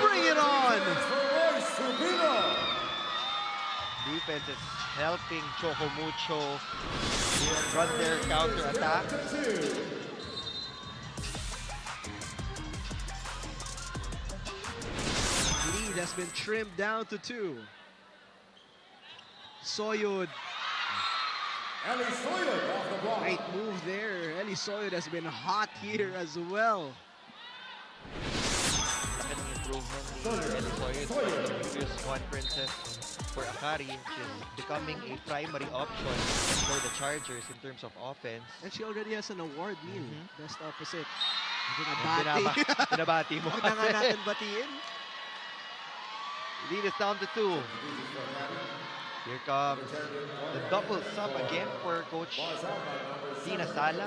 Bring it on! For Royce Tubino. Defense is helping Choco Mucho run their counter-attack. Lead has been trimmed down to 2. Soyud. Ellie Soyud off the block. Great move there. Ellie Soyud has been hot here as well. Second improvement ni Ellie Soyud for the previous conferences for AKARI. She's becoming a primary option for the Chargers in terms of offense. And she already has an award, Neil. Best opposite. Binabati mo Huwag na nga natin batiin. Lead is down to 2. Here comes the double sub again for Coach Tina Sala.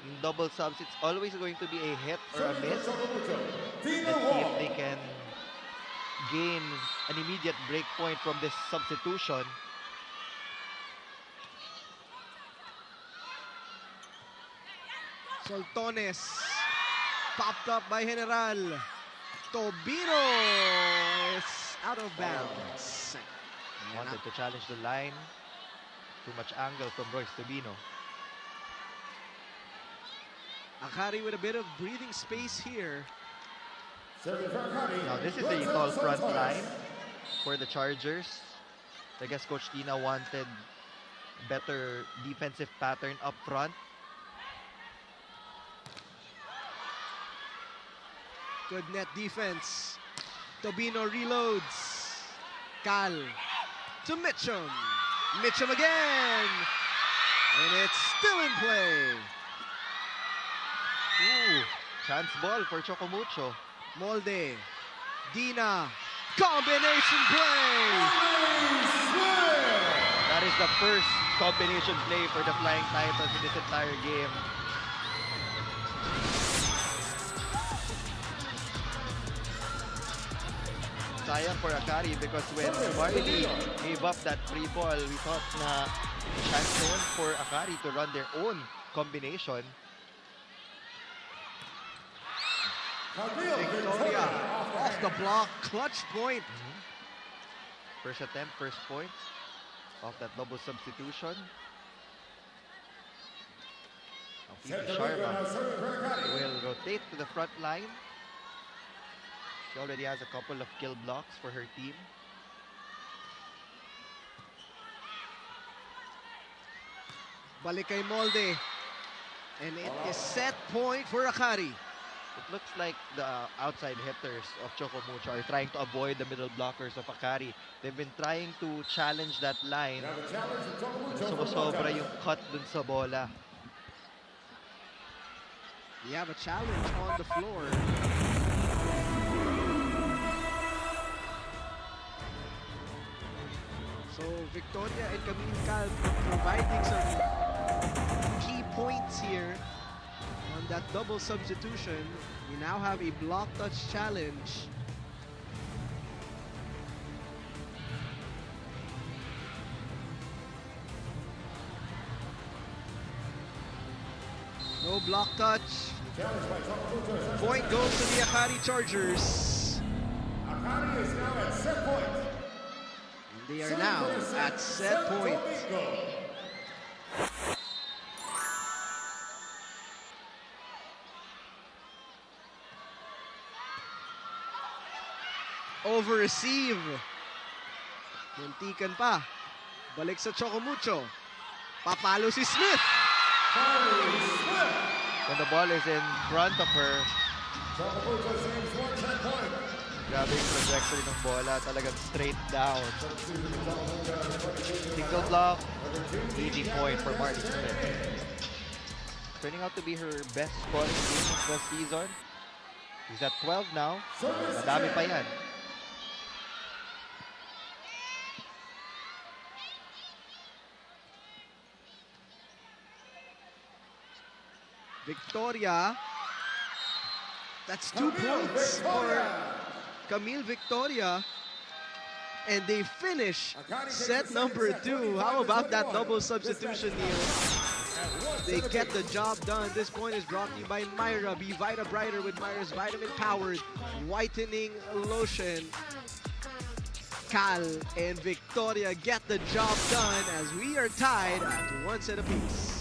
In double subs, it's always going to be a hit or a miss. Let's see if they can gain an immediate break point from this substitution. Soltones. Popped up by General. Tobino is out of bounds. Wanted to challenge the line. Too much angle from Royce Tubino. AKARI with a bit of breathing space here. Now this is a tall front line for the Chargers. I guess Coach Tina wanted better defensive pattern up front. Good net defense. Tobino reloads. Cal to Mitchum. Mitchum again. And it's still in play. Ooh, chance ball for Choco Mucho. Molde. Dina. Combination play. That is the first combination play for the Flying Titans in this entire game. Sayang for AKARI because when Marley gave up that free ball, we thought na chance na yun for AKARI to run their own combination. Victoria off the block. Clutch point. First attempt, first point of that double substitution. Now, PV Sharma will rotate to the front line. She already has a couple of kill blocks for her team. Balik kay Molde. And it is set point for AKARI. It looks like the outside hitters of Choco Mucho are trying to avoid the middle blockers of AKARI. They've been trying to challenge that line. We have a challenge from Choco Mucho from Sumusobra Rojas. yung cut dun sa bola. We have a challenge on the floor. So Victoria and Camille Cal providing some key points here on that double substitution. We now have a block touch challenge. No block touch. Challenge by Choco Mucho. Point goes to the AKARI Chargers. AKARI is now at set point. They are now at set point. Domingo. Over receive. Muntikan pa. Balik sa Choco Mucho. Papalo si Smith. When the ball is in front of her, Choco Mucho saves one set point. grabe yung trajectory ng bola. Talagang straight down. Single block, easy point for Marty Smith. Turning out to be her best scoring game of the season. He's at 12 now. Madami pa yan. Victoria. That's 2 points for Camille Victoria. And they finish set number 2. How about that double substitution here? They get the job done. This point is brought to you by Myra. Be Vita Brighter with Myra's Vitamin Powered Whitening Lotion. Cal and Victoria get the job done as we are tied at 1 set apiece.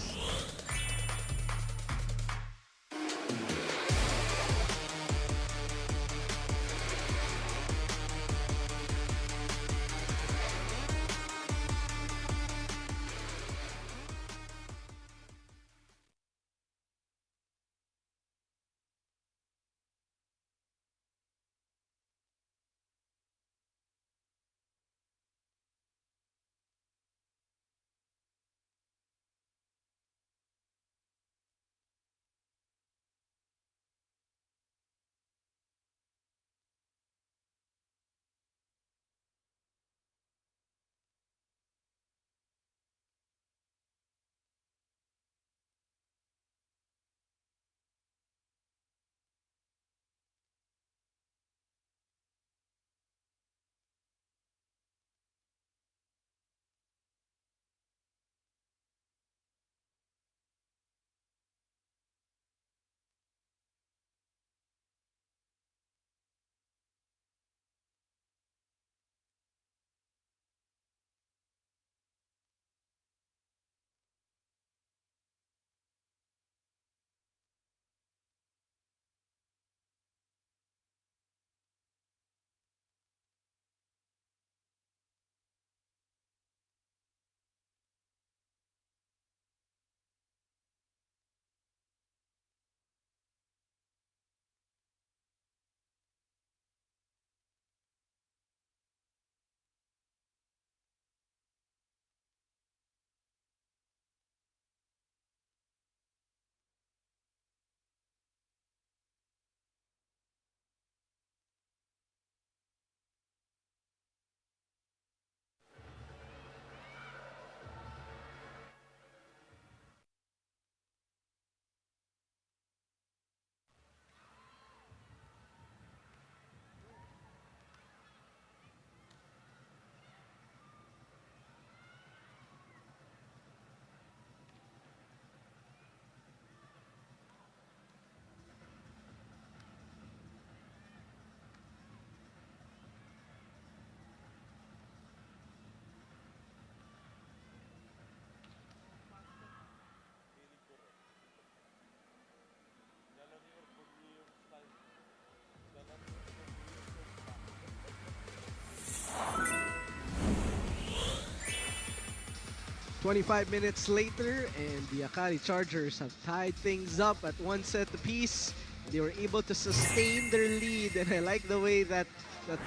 25 minutes later, and the AKARI Chargers have tied things up at 1 set apiece. They were able to sustain their lead, and I like the way that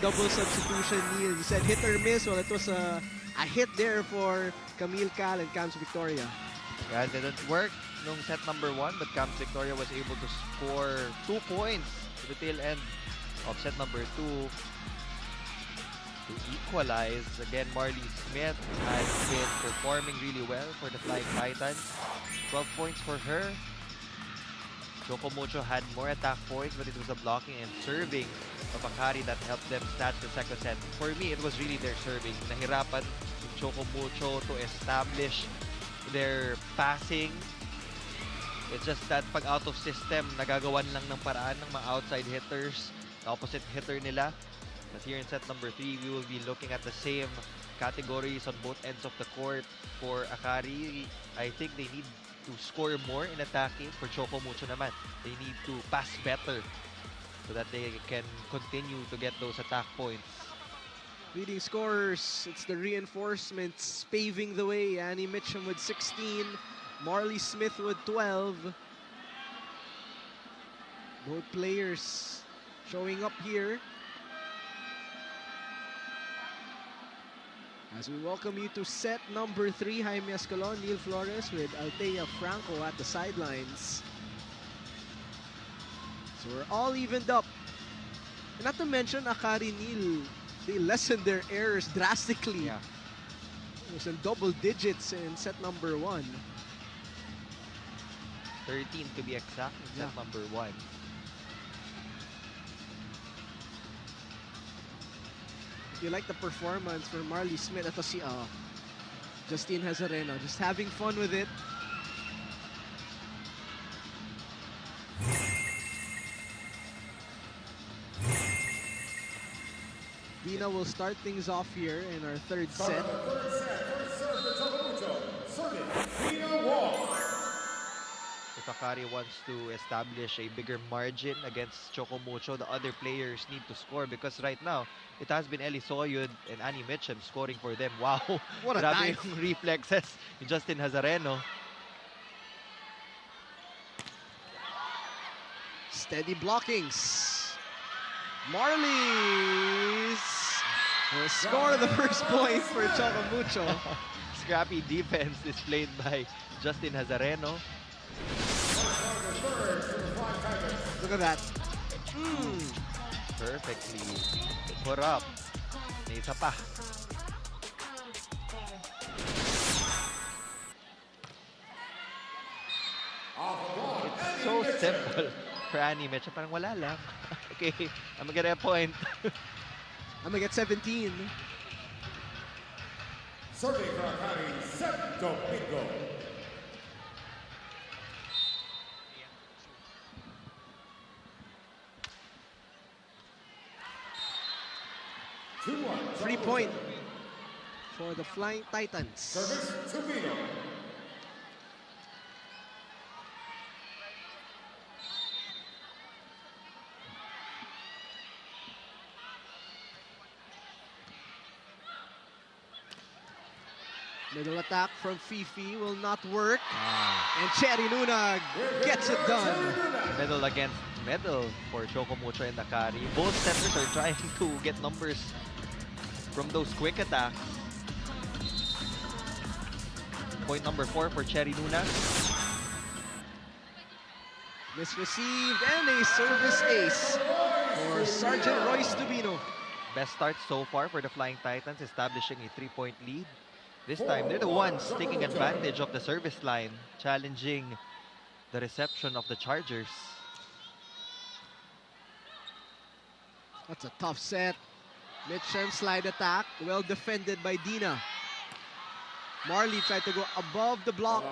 double substitution, Neil, you said hit or miss. Well, it was a hit there for Camille Cal and Cam's Victoria. Yeah, it didn't work nung set number 1, but Camps Victoria was able to score 2 points to the tail end of set number 2 to equalize. Again, Marley Smith has been performing really well for the Flying Titans. 12 points for her. Choco Mucho had more attack points, but it was a blocking and serving of AKARI that helped them snatch the second set. For me, it was really their serving. Nahirapan yung Choco Mucho to establish their passing. It's just that pag out of system, nagagawan lang ng paraan ng mga outside hitters, the opposite hitter nila. But here in set number 3, we will be looking at the same categories on both ends of the court. For AKARI, I think they need to score more in attacking. For Choco Mucho naman, they need to pass better so that they can continue to get those attack points. Leading scorers, it's the reinforcements paving the way. Annie Mitchum with 16, Marley Smith with 12. Both players showing up here. As we welcome you to set number 3, Jaime Escalon, Neil Flores with Althea Franco at the sidelines. So we're all evened up. And not to mention, AKARI, Neil, they lessened their errors drastically. Yeah. It was in double digits in set number 1. 13 to be exact in set number 1. If you like the performance for Marley Smith, ito si Justine Hazareno, just having fun with it. Dina will start things off here in our third set. If AKARI wants to establish a bigger margin against Choco Mucho, the other players need to score, because right now, it has been Eli Soyud and Annie Mitchum scoring for them. Wow! What a Grabe dive. yung reflexes ni Justin Hazareno. Steady blockings. Marlies will score the first point for Choco Mucho. Scrappy defense displayed by Justin Hazareno. Look at that. Perfectly put up. May isa pa. It's so simple for Annie Mitchum. Parang wala lang. Okay, I'm gonna get a point. I'm gonna get 17. Serving for AKARI, Sep Domingo. Free point for the Flying Titans. Service to Vino. Middle attack from Fifi will not work. And Cherry Luna gets it done. Medal against medal for Choco Mucho and AKARI. Both setters are trying to get numbers from those quick attacks. Point number 4 for Cherry Luna. Misreceived and a service ace for Sergeant Royce Tubino. Best start so far for the Flying Titans, establishing a 3-point lead. This time, they're the ones taking advantage of the service line, challenging the reception of the Chargers. That's a tough set. Mitchum slide attack, well defended by Dina. Marley tried to go above the block.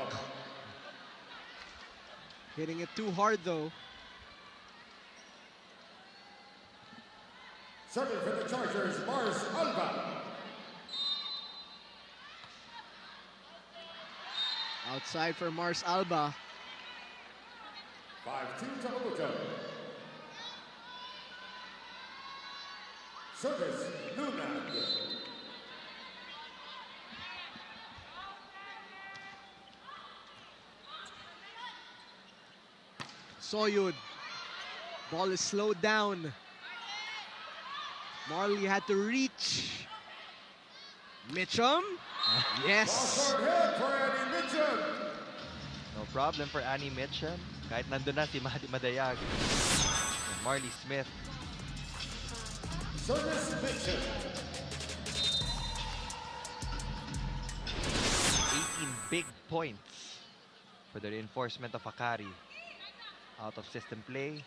Hitting it too hard though. Serving for the Chargers, Mars Alba. Outside for Mars Alba. 5-2 Tamamuto. Service Lunag. Soyud. Ball is slowed down. Marley had to reach. Mitchum. Yes. Hit for Annie Mitchum. No problem for Annie Mitchum. Kahit nandun na si Mahdi Madayag. And Marley Smith. Service Mitchum. 18 big points for the reinforcement of AKARI. Out of system play.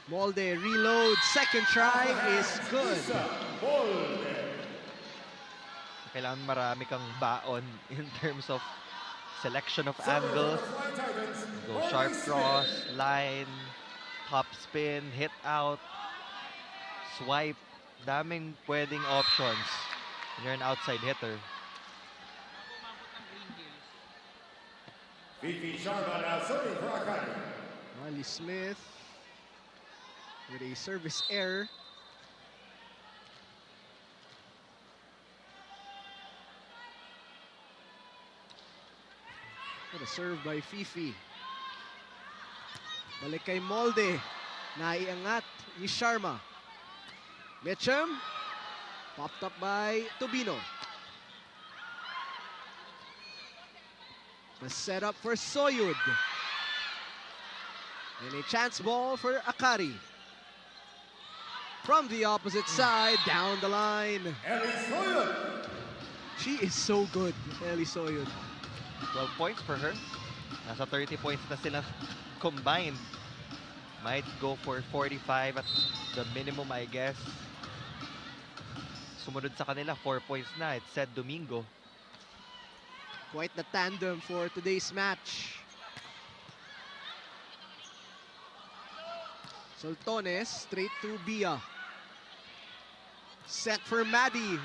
Molde reload. Second try is good. Kailangan marami kang baon in terms of selection of angles. Go sharp cross, line, top spin, hit out, swipe. Daming pwedeng options when you're an outside hitter. Fifi Sharma now serving for AKARI. Marley Smith with a service error. What a serve by Fifi. Balik kay Molde. Naiangat ni Sharma. Mitchum. Popped up by Tobino. The setup for Soyud. And a chance ball for AKARI. From the opposite side, down the line. Ellie Soyud. She is so good, Ellie Soyud. 12 points for her. Nasa 30 points na sila combined. Might go for 45 at the minimum, I guess. Sumunod sa kanila, 4 points na. It's said Domingo. Quite the tandem for today's match. Soltones straight to Bia. Set for Maddie.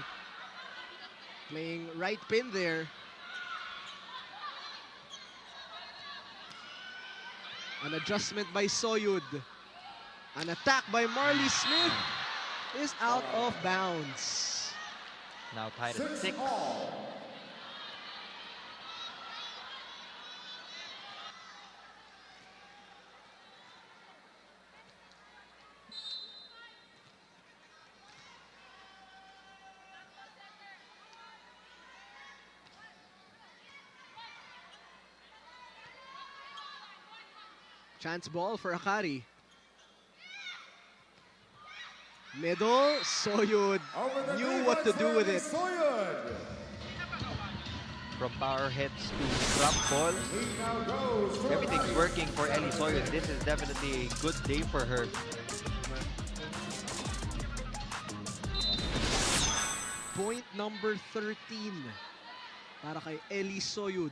Playing right pin there. An adjustment by Soyud. An attack by Marley Smith is out of bounds. Now tied at 6. Chance ball for AKARI. Middle, Soyud knew what to do with it. Soyud. From power hits to drop ball. He now goes for Everything's AKARI. working for Ellie Soyud. This is definitely a good day for her. Point number 13 para kay Ellie Soyud.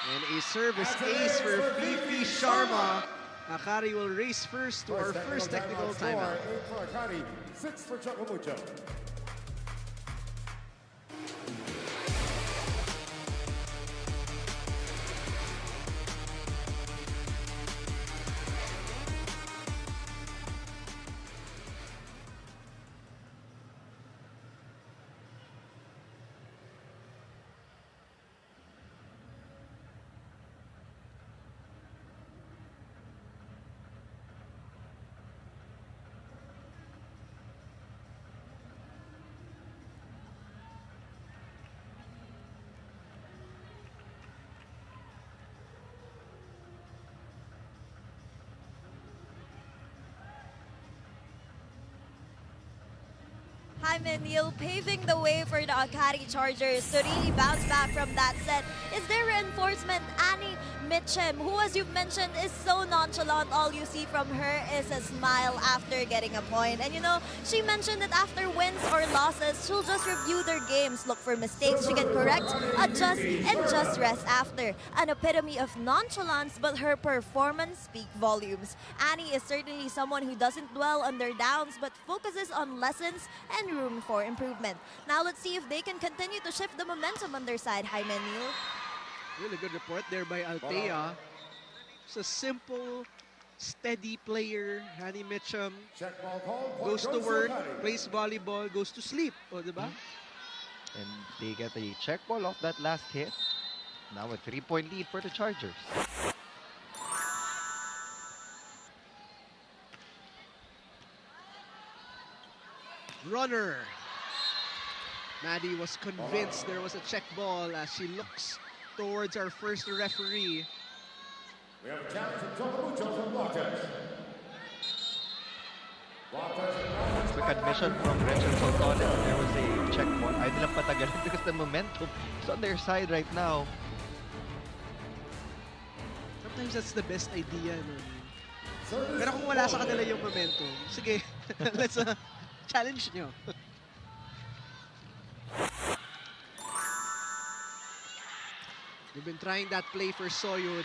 And a service ace for Fifi Sharma. AKARI will race first to our first technical timeout. 8 for AKARI, 6 for CHOCO MUCHO. Jaime Neal paving the way for the AKARI Chargers to really bounce back from that set is their reinforcement, Annie Mitchum, who, as you've mentioned, is so nonchalant. All you see from her is a smile after getting a point. And you know, she mentioned that after wins or losses, she'll just review their games, look for mistakes she can correct, adjust, and just rest after. An epitome of nonchalance, but her performance speaks volumes. Annie is certainly someone who doesn't dwell on their downs, but focuses on lessons and room for improvement. Now let's see if they can continue to shift the momentum on their side, Jaime Neal. Really good report there by Altea. It's a simple, steady player. Annie Mitchum Check ball call. Point goes to goes work, AKARI. plays volleyball, goes to sleep. O, diba? And they get a check ball off that last hit. Now a 3-point lead for the Chargers. Runner. Maddie was convinced there was a check ball as she looks towards our first referee. We have a challenge from Choco Mucho from Blockers. Quick admission from Rachel Soltones. There was a check ball. Ayaw nilang patagalan because the momentum is on their side right now. Sometimes that's the best idea. No? Pero kung wala sa kanila yung momentum, sige, let's challenge nyo. They've been trying that play for Soyud.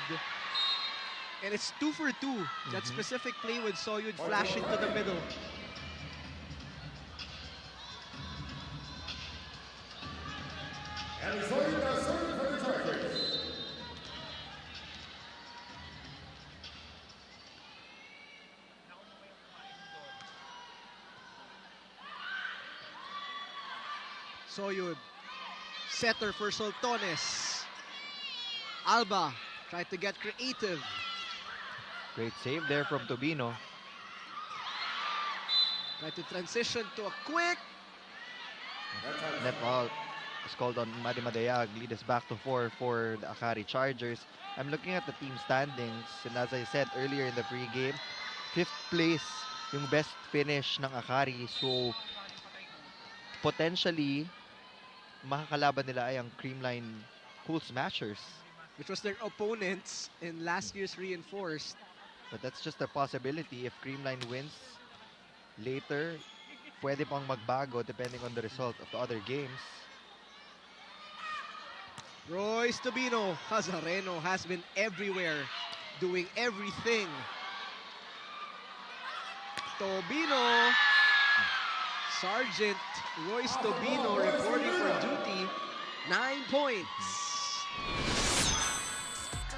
And it's 2 for 2. That specific play with Soyud flashing to the middle. And Soyud now serving for the Chargers. Soyud. Setter for Soltones. Alba tried to get creative. Great save there from Tobino. Tried to transition to a quick. Net ball is called on Madi Madayag. Lead us back to 4 for the AKARI Chargers. I'm looking at the team standings, and as I said earlier in the pregame, 5th place yung best finish ng AKARI. So, potentially, makakalaban nila ay ang Creamline Cool Smashers. Which was their opponents in last year's Reinforced. But that's just a possibility. If Creamline wins later, pwede pang magbago depending on the result of the other games. Royce Tobino. Hazareno has been everywhere, doing everything. Tobino. Sergeant Royce Tobino reporting for duty. 9 points.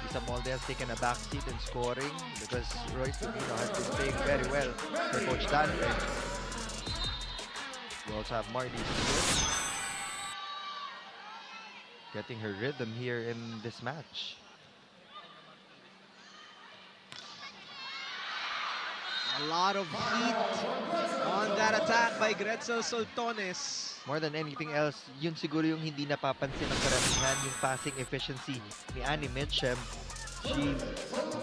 Isa Molde has taken a backseat in scoring because Royce Tobino has been playing very well for Coach Danfer. We also have Marty Stewart getting her rhythm here in this match. A lot of heat on that attack by Gretzel Soltones. More than anything else, yun siguro yung hindi napapansin ng karamihan, yung passing efficiency ni Annie Mitchem. She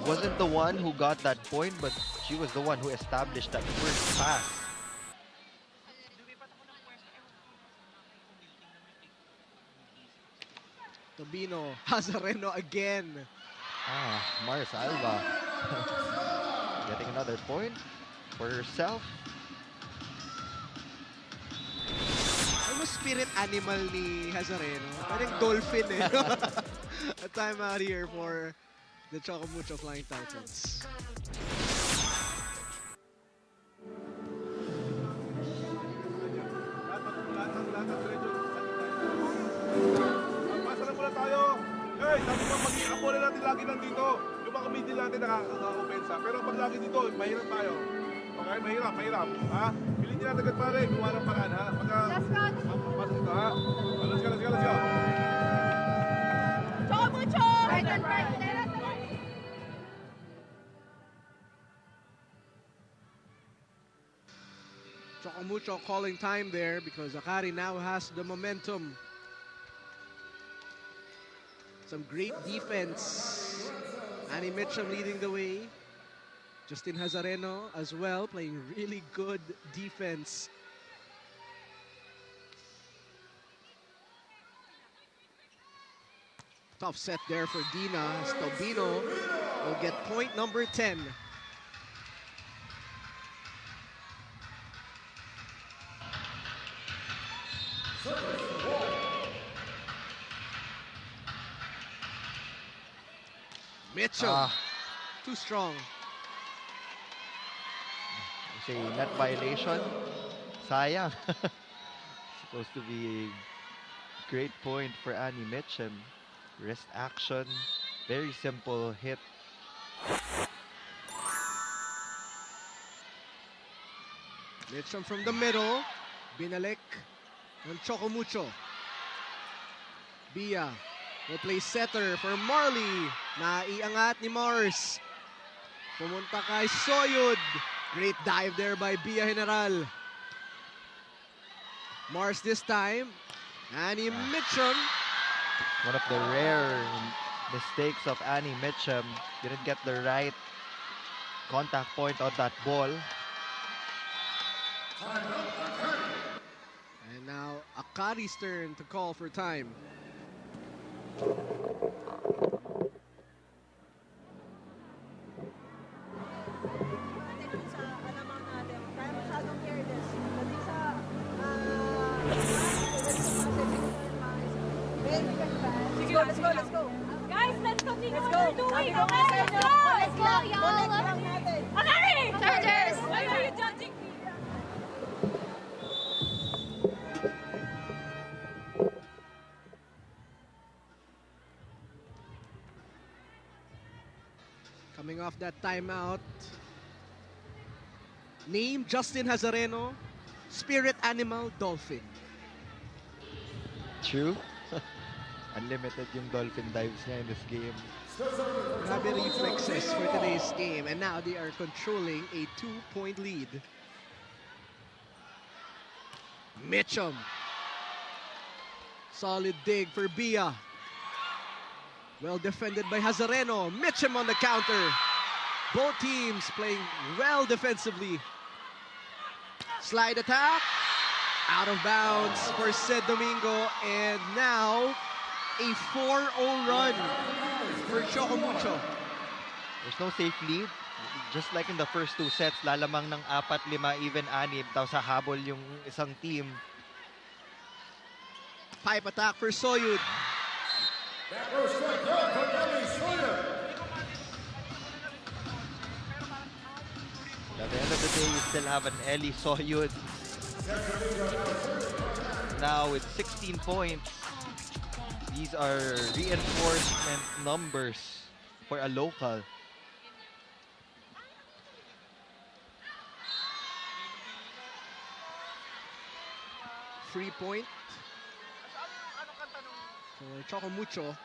wasn't the one who got that point, but she was the one who established that first pass. Tobino, Hazareno again. Mars Alba getting another point for herself. Almost spirit animal ni Hazareno. Parang dolphin eh. A time out here for the Choco Mucho Flying Titans. Pasa na muna tayo. Hey, sabi ko mag-iapo na natin lagi nandito. Yung mga middle natin nakaka-opensa. Pero pag lagi dito, mahirap tayo. Okay, mahirap. Ha? Piling nyo natin agad pare. Gumawa ng paraan, ha? Pasa dito, ha? Let's go. Choco Mucho! Right and right. Choco Mucho calling time there because AKARI now has the momentum. Some great defense. Annie Mitchum leading the way. Justin Hazareno as well, playing really good defense. Tough set there for Dina. Tobino will get point number 10. Mitchell, too strong. It's a net violation. Sayang. Supposed to be a great point for Annie Mitchum. Wrist action. Very simple hit. Mitchum from the middle. Binalik on Choco Mucho. Bia will play setter for Marley. Naiangat ni Mars. Pumunta kay Soyud. Great dive there by Bia General. Mars this time. Annie Mitchum. One of the rare mistakes of Annie Mitchum. Didn't get the right contact point on that ball. And now Akari's turn to call for time. Sa alamang natin, kaya masyadong careless. Pati sa let's go, let's go. Guys, let's continue Let's what go. we're doing. Let's go. Okay, let's go. Let's go, y'all. Lang natin. Akari! Chargers! Why are you judging me? Coming off that timeout. Name Justin Hazareno. Spirit animal dolphin. True. Unlimited yung dolphin dives niya in this game. Grabe reflexes for today's game. And now they are controlling a 2-point lead. Mitchum. Solid dig for Bia. Well defended by Hazareno. Mitchum on the counter. Both teams playing well defensively. Slide attack. Out of bounds for Sid Domingo. And now a 4-0 run for CHOCO MUCHO. There's no safe lead. Just like in the first two sets, lalamang ng 4-5, even 6. Tapos hahabol yung isang team. Pipe attack for Soyud. That goes strike out for Ellie Sawyer. At the end of the day, you still have an Ellie Soyud. Now with 16 points. These are reinforcement numbers for a local. Free point for CHOCO MUCHO.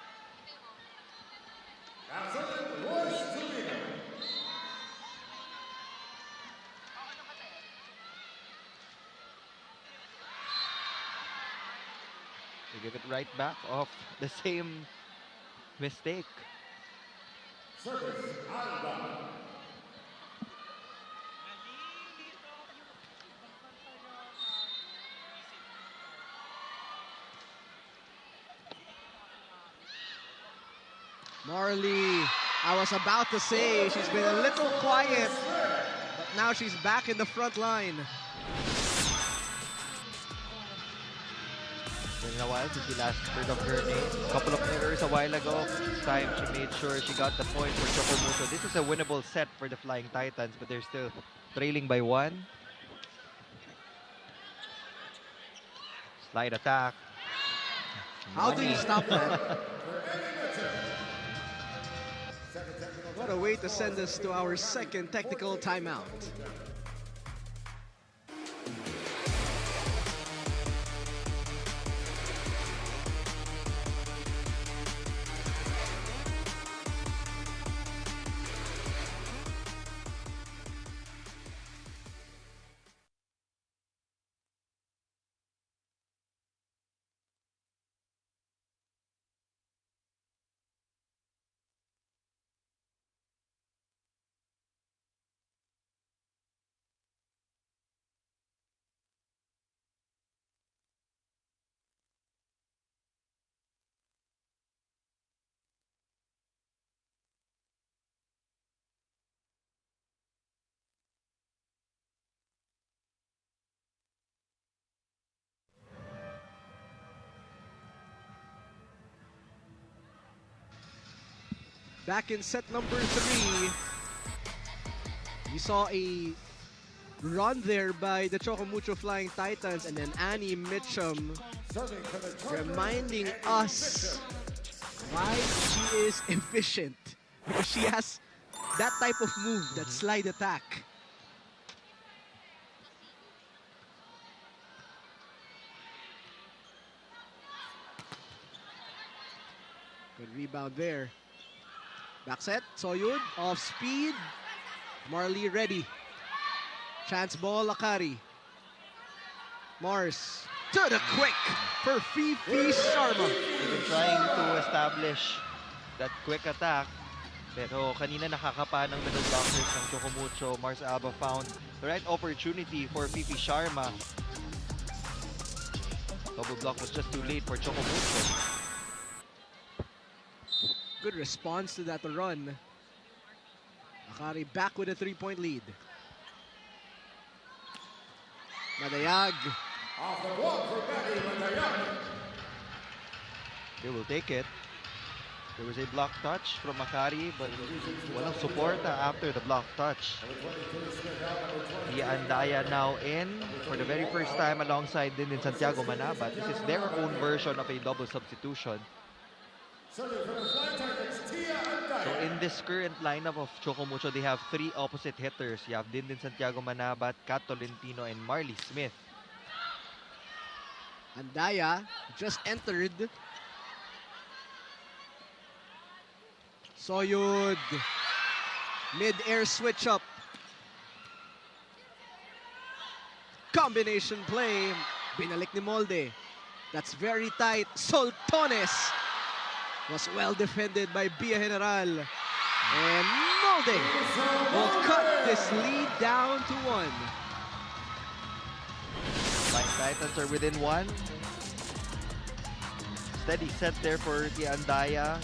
They give it right back off the same mistake. Service Alba. Marley, I was about to say she's been a little quiet, but now she's back in the front line. It's been a while since we last heard of her name. A couple of errors a while ago. This time she made sure she got the point for CHOCO MUCHO. This is a winnable set for the Flying Titans, but they're still trailing by 1. Slide attack. How do you stop that? What a way to send us to our second technical timeout. Back in set number 3, we saw a run there by the CHOCO MUCHO Flying Titans, and then Annie Mitchum Serving for the Chargers. reminding us why she is efficient. Because she has that type of move, that slide attack. Good rebound there. Back set, Soyud, off speed. Marley ready. Chance ball, AKARI. Mars to the quick for Fifi Sharma. They've been trying to establish that quick attack. Pero kanina nakakapa ng middle blockers ng Choco Mucho. Mars Alba found the right opportunity for Fifi Sharma. Double block was just too late for Choco Mucho. Good response to that run. AKARI back with a 3-point lead. Madayag. Off the block for Betty Matayag. They will take it. There was a block touch from AKARI, but walang suporta after the block touch. The Andaya now in for the very first time alongside din Santiago Manabat. This is their own version of a double substitution. So in this current lineup of Choco Mucho, they have 3 opposite hitters. You have Dindin Santiago Manabat, Kat Tolentino, and Marley Smith. Andaya just entered. Soyud. Mid-air switch up. Combination play. Binalik ni Molde. That's very tight. Soltones was well defended by Bia General. And Molde will cut this lead down to 1. Flying Titans are within 1. Steady set there for the Andaya.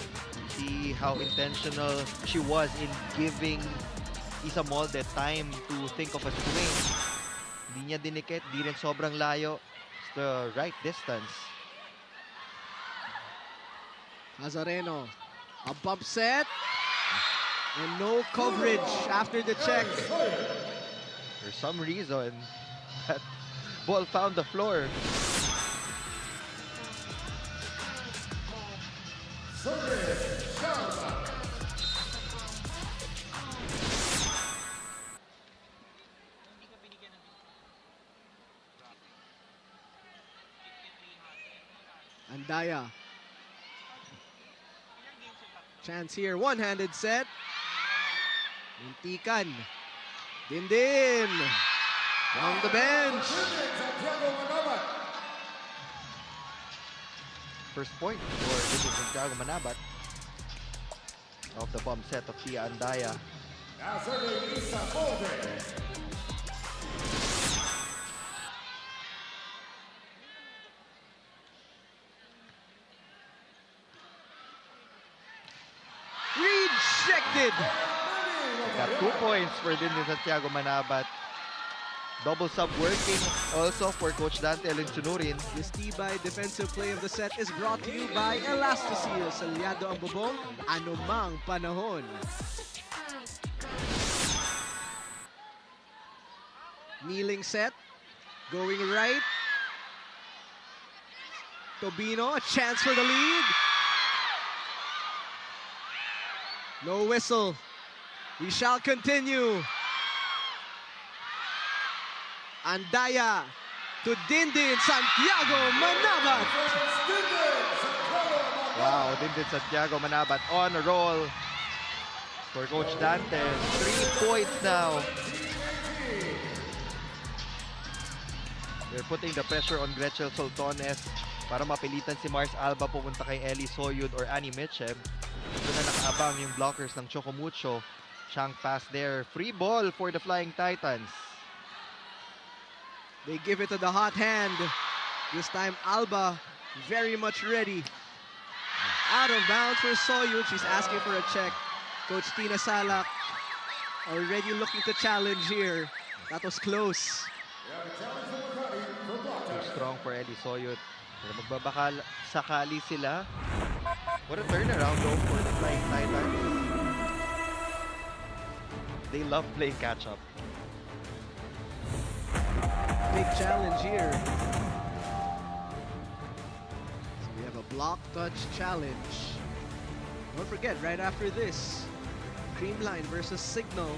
See how intentional she was in giving Isa Molde time to think of a swing. Hindi niya dinikit, di rin sobrang layo. It's the right distance. Nazareno, a bump set. And no coverage after the check. For some reason, that ball found the floor. Andaya. Chance here, one-handed set. Muntikan. Dindin. From the bench. First point for Dindin Santiago Manabat. Off the bump set of Tia Andaya. Rejected. Got 2 points for Dindin Santiago Manabat. Double sub working also for Coach Dante Alinsunurin. This Tibay defensive play of the set is brought to you by Elastoseal. Salyado ang bubong, anumang panahon. Kneeling set, going right. Tobino, a chance for the lead. No whistle. We shall continue. Andaya to Dindin Santiago Manabat. Wow, Dindin Santiago Manabat on a roll for Coach Dante. 3 points now. They're putting the pressure on Gretchen Soltones para mapilitan si Mars Alba pumunta kay Ellie Soyud or Annie Mitchem. Ito na nakaabang yung blockers ng Choco Mucho. Shank pass there. Free ball for the Flying Titans. They give it to the hot hand. This time Alba very much ready. Out of bounds for Soyud. She's asking for a check. Coach Tina Salak already looking to challenge here. That was close. Too strong for Ellie Soyud. Pero magbabakal sakali sila. What a turnaround though for the Flying Titans. They love playing catch-up. Big challenge here. So we have a block touch challenge. Don't forget, right after this, Creamline versus Signal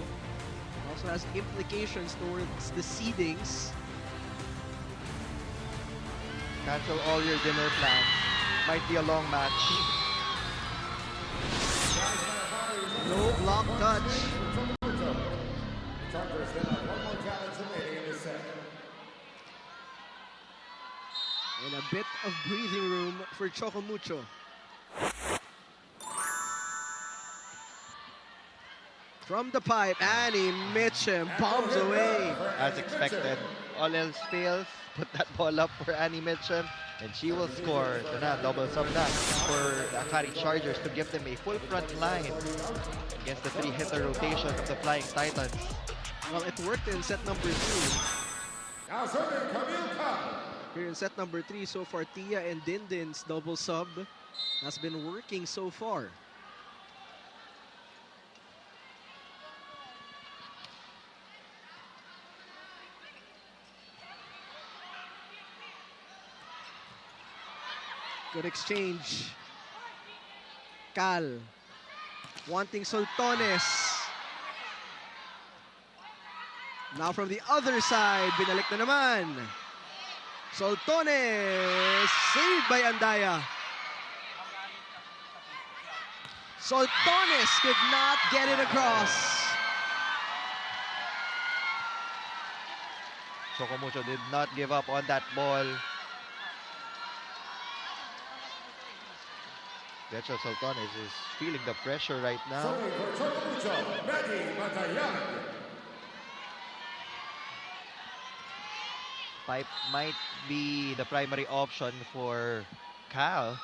also has implications towards the seedings. Cancel all your dinner plans. Might be a long match. No block touch. Chargers still have one more challenge remaining in this set. And a bit of breathing room for Choco Mucho. From the pipe, Annie Mitchum bombs away. As expected, all else fails, put that ball up for Annie Mitchum, and she will score. Ito na, double sub na for the AKARI Chargers to give them a full front line against the three-hitter rotation of the Flying Titans. Well, it worked in set number 2. Now serving Camille Khan. Here in set number 3 so far, Tia and Dindin's double sub has been working so far. Good exchange. Cal wanting Soltones. Now from the other side, binalik na naman. Soltones, saved by Andaya. Soltones could not get it across. Choco Mucho did not give up on that ball. Rachel Soltones is feeling the pressure right now. Serving for Choco Mucho, Maggie Matayag. Pipe might be the primary option for Cal.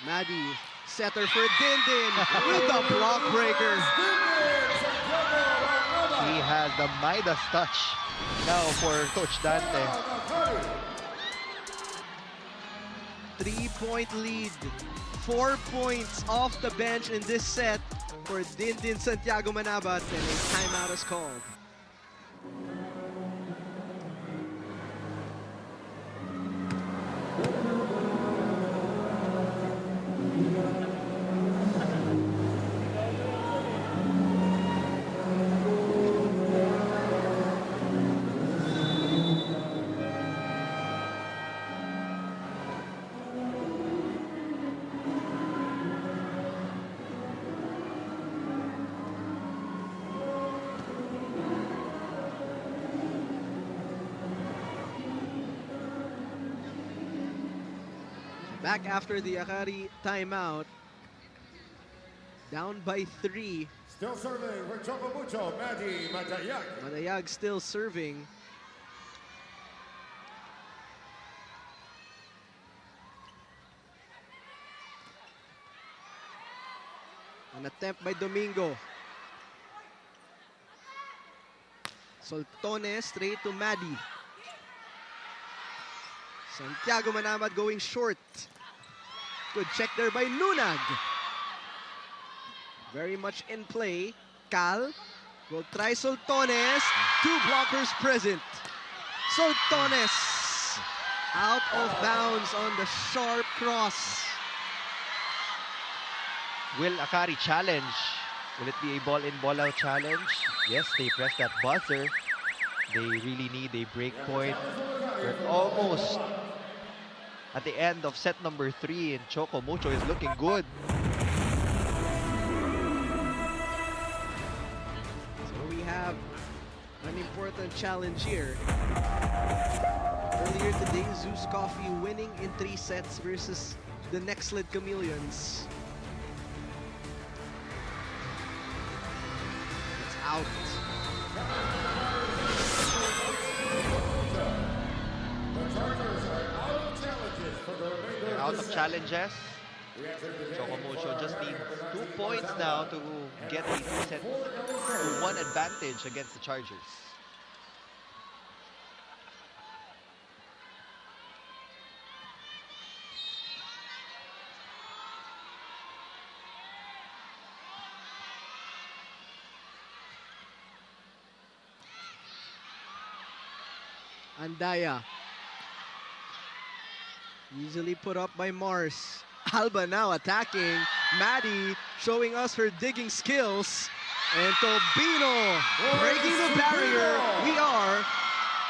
Maddie, setter for Dindin with the block breaker. He has the Midas touch now for Coach Dante. 3-point lead. 4 points off the bench in this set for Dindin Santiago Manabat, and a timeout is called. Back after the AKARI timeout. Down by 3. Still serving for Choco Mucho, Maggie Matayag. Matayag still serving. An attempt by Domingo. Soltones straight to Maddie. Santiago Manabat going short. Good check there by Nunag. Very much in play. Cal will try Soltones. 2 blockers present. Soltones out of bounds on the sharp cross. Will AKARI challenge? Will it be a ball in, ball out challenge? Yes, they press that buzzer. They really need a break point. We're almost at the end of set number 3, and Choco Mucho is looking good. So we have an important challenge here. Earlier today, Zeus Coffee winning in 3 sets versus the Nextlid Chameleons. It's out. They're out of challenges. Choco Mucho just needs 2 points now to get a 2-1 advantage against the Chargers. Andaya. Easily put up by Mars. Alba now attacking. Maddie showing us her digging skills. And Tobino breaking the barrier. We are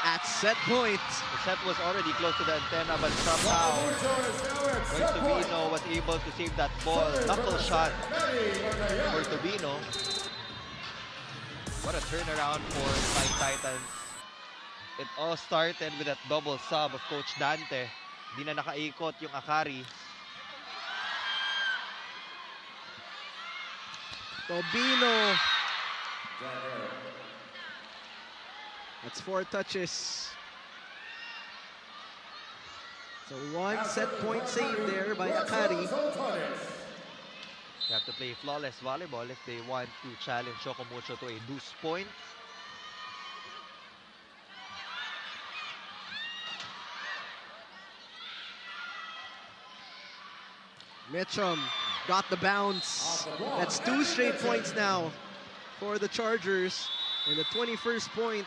at set point. The set was already close to the antenna, but somehow Royce Tobino was able to save that ball. Knuckle shot for Tobino. What a turnaround for Flying Titans. It all started with that double sub of Coach Dante. Di na nakaikot yung AKARI. Tobino. That's 4 touches. So 1 set point save there by AKARI. They have to play flawless volleyball if they want to challenge CHOCO MUCHO to a deuce point. Mitchum got the bounce. That's 2 straight points now for the Chargers. And the 21st point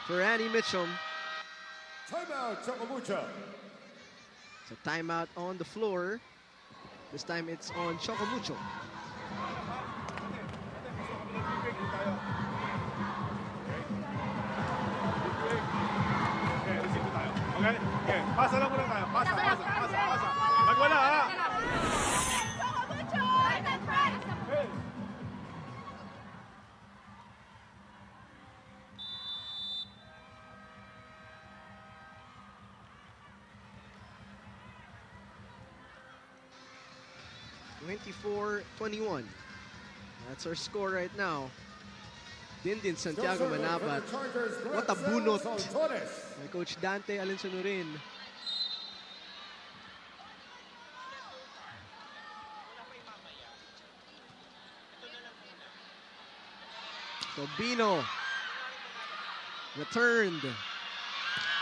for Annie Mitchum. Timeout, CHOCO MUCHO. So timeout on the floor. This time it's on CHOCO MUCHO. Okay, resito tayo. Okay? Okay, pasa lang muna tayo. Pasa. Pag wala, ha? Hey. (24-21). That's our score right now. Dindin Santiago Manabat. What a bunot by Coach Dante Alinsonurin. Tobino returned.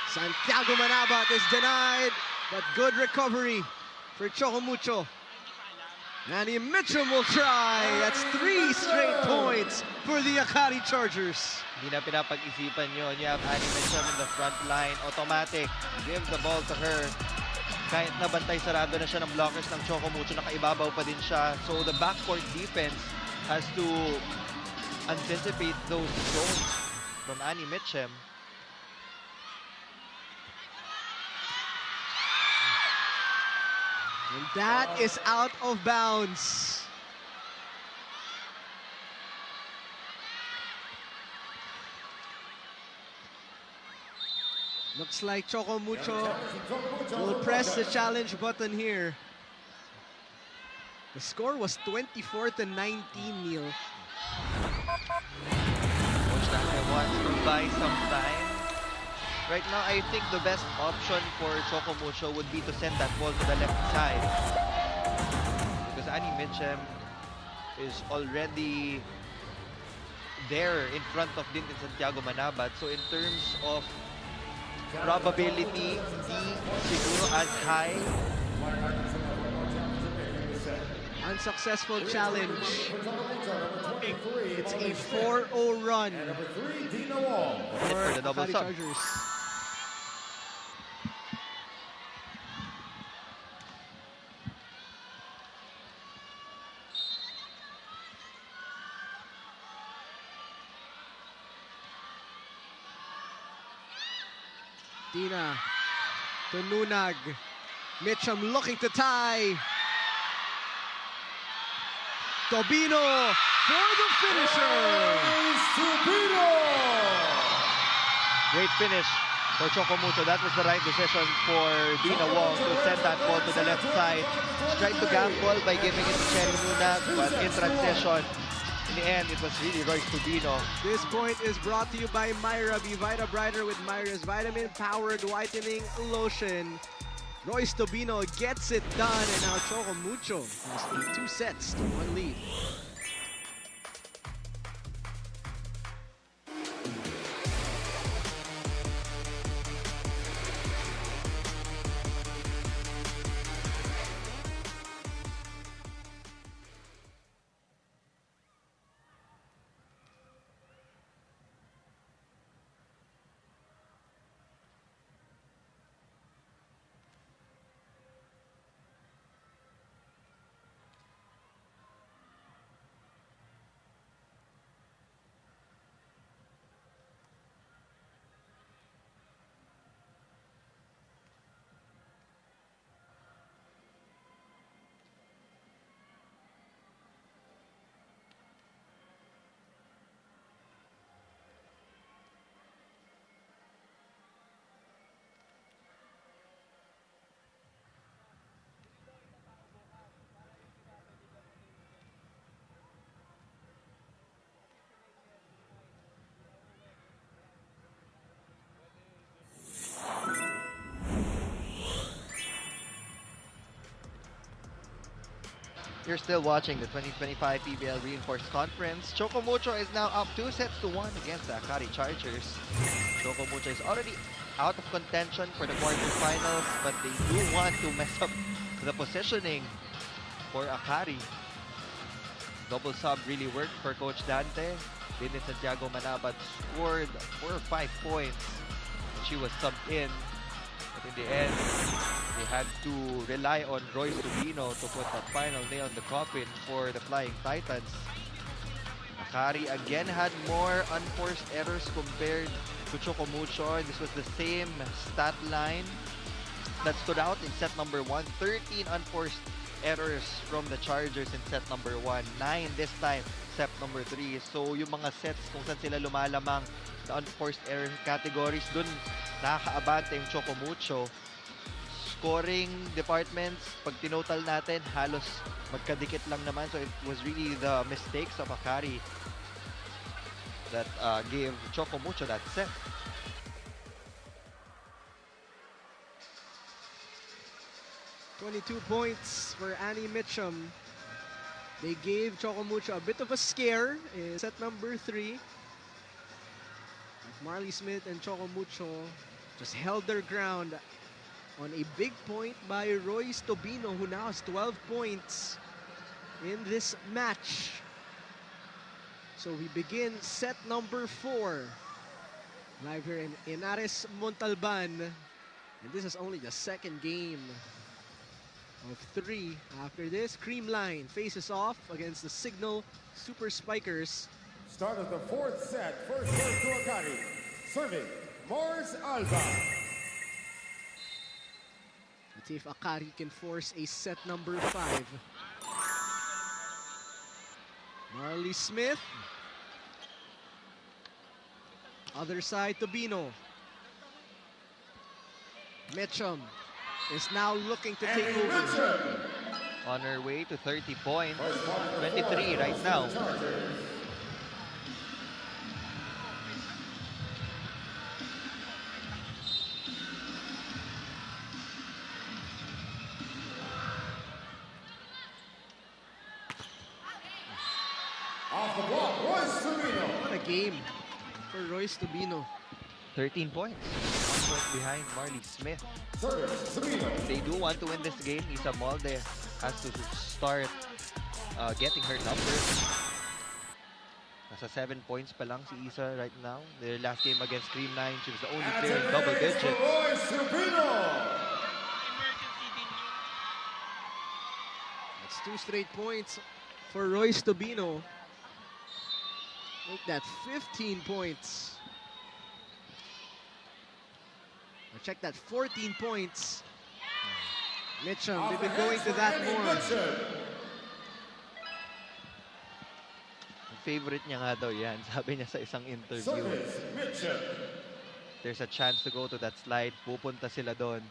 Santiago Manabat is denied, but good recovery for CHOCO MUCHO. Annie Mitchum will try. That's 3 straight points for the AKARI Chargers. Hindi na pinapag-isipan yun. You have Annie Mitchum in the front line. Automatic. Give the ball to her. Kahit nabantay sarado na siya ng blockers ng CHOCO MUCHO, nakaibabaw pa din siya. So the backcourt defense has to anticipate those zones from Annie Mitchum. And that is out of bounds. Looks like CHOCO MUCHO will press the challenge button here. The score was 24-19, Neil. Coach Dante wants to buy some time. Right now, I think the best option for CHOCO MUCHO would be to send that ball to the left side. Because Annie Mitchum is already there in front of Dindin Santiago Manabat. So in terms of probability, hindi siguro as high. Unsuccessful challenge. It's a 4-0 run For the double AKARI sub. Chargers. Tina to Nunag. Mitchum looking to tie. Tobino for the finisher. Great finish for CHOCO MUCHO. That was the right decision for Dina Wong to send that ball to the left side. She tried to gamble by giving it to Cherry Nunag, but in transition, in the end, it was really Royce Tobino. This point is brought to you by Myra. Be Vita Brighter with Myra's vitamin-powered whitening lotion. Royce Tobino gets it done, and now CHOCO MUCHO has 2 sets to 1 lead. You're still watching the 2025 PVL Reinforced Conference. Choco Mucho is now up 2-1 against the AKARI Chargers. Choco Mucho is already out of contention for the quarterfinals, but they do want to mess up the positioning for AKARI. Double sub really worked for Coach Dante. Didn't Santiago Manabat scored 4 or 5 points. She was subbed in. But in the end, they had to rely on Royce Tubino to put that final nail in the coffin for the Flying Titans. AKARI again had more unforced errors compared to Choco Mucho. This was the same stat line that stood out in set number 1. 13 unforced errors from the Chargers in set number 1. 9 this time, set number 3. So yung mga sets kung saan sila lumalamang na unforced error categories, dun nakakaabante yung Choco Mucho. Scoring departments, pag tinotal natin, halos magkadikit lang naman. So it was really the mistakes of AKARI that gave Choco Mucho that set. $22 points for Annie Mitchum. They gave Choco Mucho a bit of a scare in set number 3. Marley Smith and Choco Mucho just held their ground on a big point by Royce Tobino, who now has 12 points in this match. So we begin set number 4 live here in Inares, Montalban. And this is only the second game of 3. After this, Creamline faces off against the Signal Super Spikers. Start of the fourth set. First serve to AKARI. Serving, Mars Alba. Let's see if AKARI can force a set number 5. Marley Smith. Other side, Tobino. Mitchum is now looking to take over. On her way to 30 points. 23 right now. Off the block, Royce Tubino. What a game for Royce Tobino. 13 points. 1 point behind Marley Smith. Service, Tubino. If they do want to win this game, Isa Molde has to start getting her numbers. Nasa 7 points pa lang si Isa right now. Their last game against Creamline, she was the only player in double digits. Royce Tubino. That's 2 straight points for Royce Tobino. Make that 15 points. Or check that, 14 points. Mitchum, they've been going to that more. Favorite niya nga daw yan. Sabi niya sa isang interview. Service, Mitchell. There's a chance to go to that slide. Pupunta sila doon.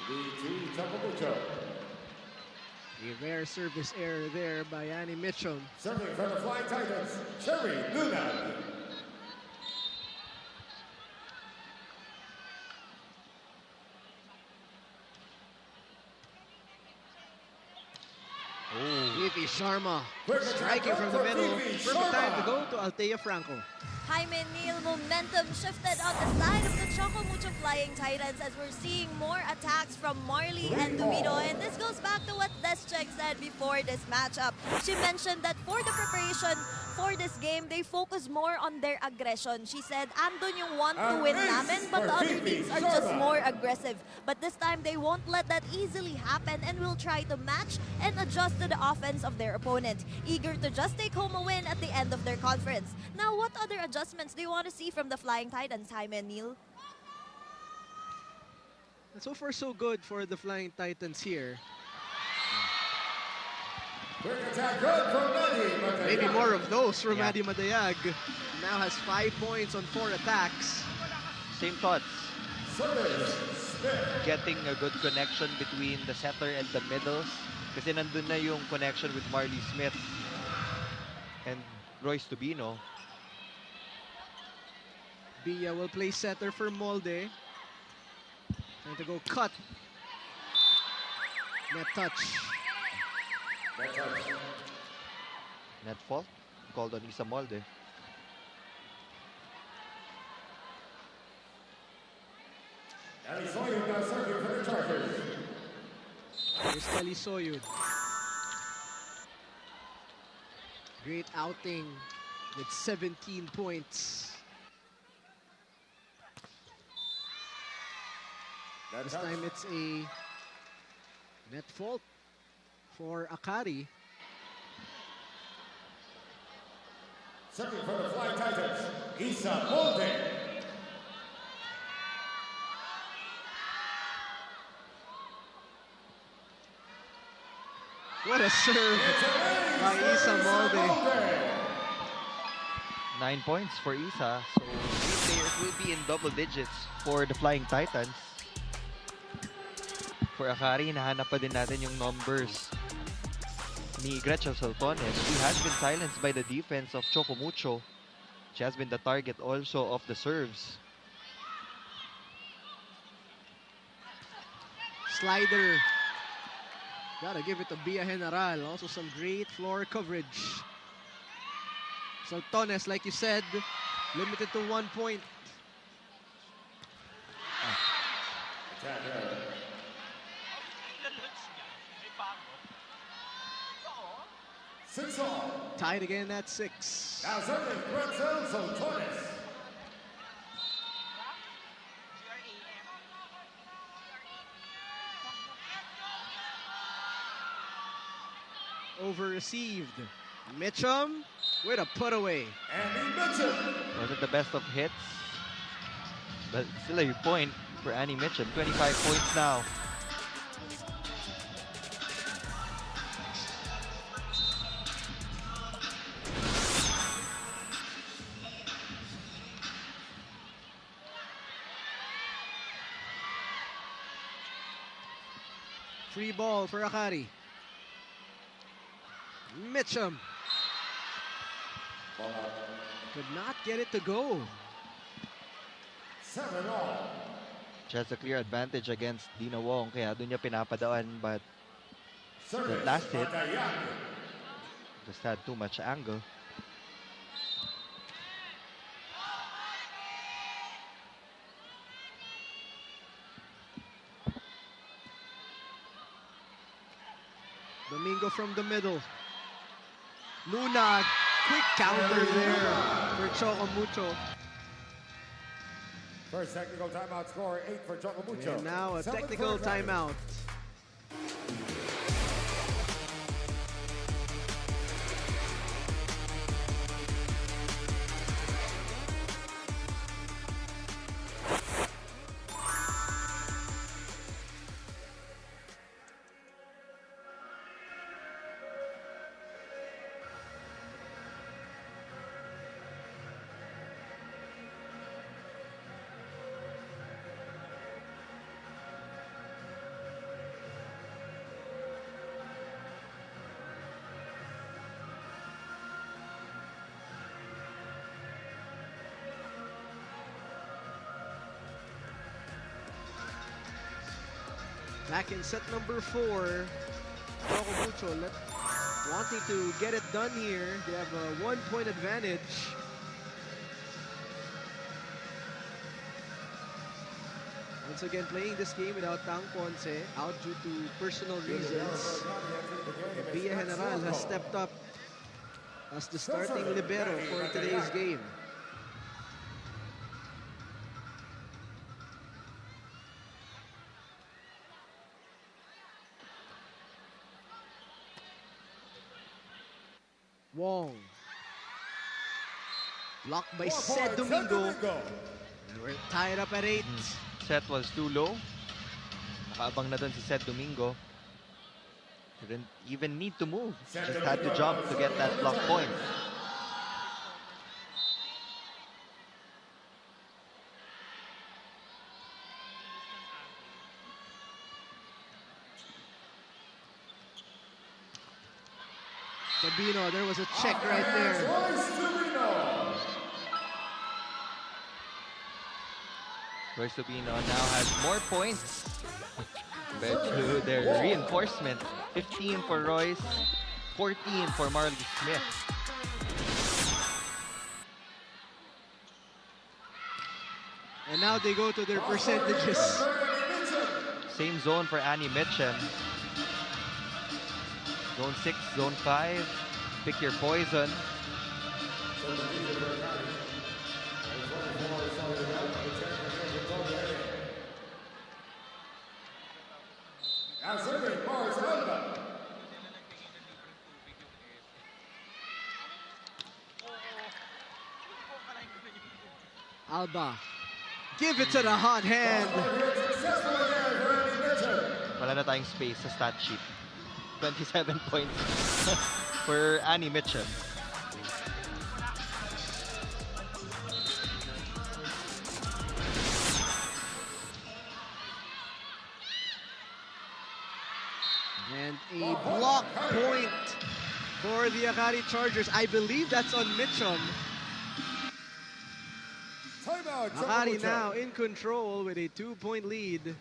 The Choco Mucho. A rare service error there by Annie Mitchum. Serving from the Flying Titans, Cherry Luna. Vivi Sharma Quick striking attack from the for middle. Vivi Perfect time to Sharma. go to Althea Franco. Jaime Neal, momentum shifted on the side of the Choco Mucho Flying Titans as we're seeing more attacks from Marley and Tobino. And this goes back to what Deschek said before this matchup. She mentioned that for the preparation for this game, they focus more on their aggression. She said, andun yung want to win namin, but the other teams are just more aggressive. But this time, they won't let that easily happen and will try to match and adjust to the offense of their opponent. Eager to just take home a win at the end of their conference. Now, what other adjustments do you want to see from the Flying Titans, Jaime and Neil? And so far, so good for the Flying Titans here. Quick attack good from Maddie. Maybe more of those from Yeah. Maddie Madayag. Now has 5 points on 4 attacks. Same thoughts. Service, Smith. Getting a good connection between the setter and the middles. Kasi nandun na yung connection with Marley Smith and Royce Tobino. Bia will play setter for Molde. Trying to go cut. Net touch. Net fault called on Isa Molde. And he's going now serving for the Chargers. Here's Kelly Soyud. Great outing with 17 points. This time it's a net fault for AKARI. Serving for the Flying Titans, Isa Molde. What a serve by Isa Molde. 9 points for Isa. So these players will be in double digits for the Flying Titans. For AKARI, hinahanap pa din natin yung numbers ni Gretchen Saltones. She has been silenced by the defense of CHOCO MUCHO. She has been the target also of the serves. Slider. Gotta give it to Bia General. Also some great floor coverage. Saltones, like you said, limited to 1 point. Six all. Tied again at 6. Now serving Gretchen Saltones. Over received. Mitchum with a put away. And he Mitchell. Wasn't the best of hits, but still a point for Annie Mitchum. 25 points now. Free ball for AKARI. Mitchum could not get it to go. 7 all. She has a clear advantage against Dina Wong, kaya doon niya pinapadaan, but Service last hit Pagayag. just had too much angle. Domingo from the middle. Luna, quick counter there for CHOCO MUCHO. First technical timeout score 8 for CHOCO MUCHO. And now a 7 technical for AKARI. timeout. Back in set number 4, CHOCO MUCHO wanting to get it done here. They have a 1 point advantage. Once again, playing this game without Tang Ponce, out due to personal reasons. Bia General has stepped up as the starting libero for today's game. Wong. Blocked by 4 Seth points, Domingo. Seth We're tied up at 8. Set was too low. Nakaabang na dun si Seth Domingo. Didn't even need to move. Just had to jump to get that block point. Sabino, there was a check right there. Royce Tupino now has more points compared to their reinforcement. 15 for Royce, 14 for Marley Smith. And now they go to their percentages. Same zone for Annie Mitchum. Zone 6, zone 5. Pick your poison. Now serving Mars Alba. Alba. Give it to the hot hand. Wala na tayong space sa stat sheet. 27 points for Annie Mitchum. And a block point for the AKARI Chargers. I believe that's on Mitchum. Timeout. AKARI now in control with a 2-point lead.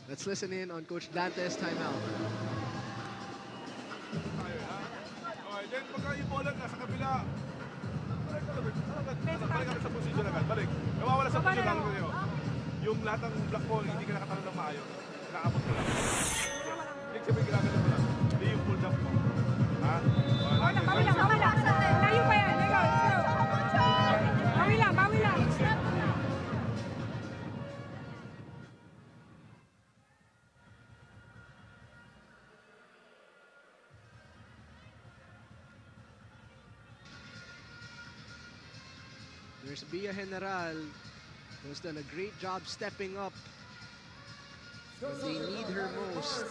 Let's listen in on Coach Dante's timeout. Okay, then pagka yung bola nasa kabila, balik kami sa posisyon agad. Balik. Nawawala sa posisyon lang kayo. Yung lahat ng block mo, hindi ka nakatanong ng maayos. Nakakapot mo lang. Ibig sabihin, ginagano mo lang. Hindi yung full jump mo. Ha? Bawi lang. Layo pa yan. Let's go. Bawi lang. There's Bia General, who's done a great job stepping up when they need her most.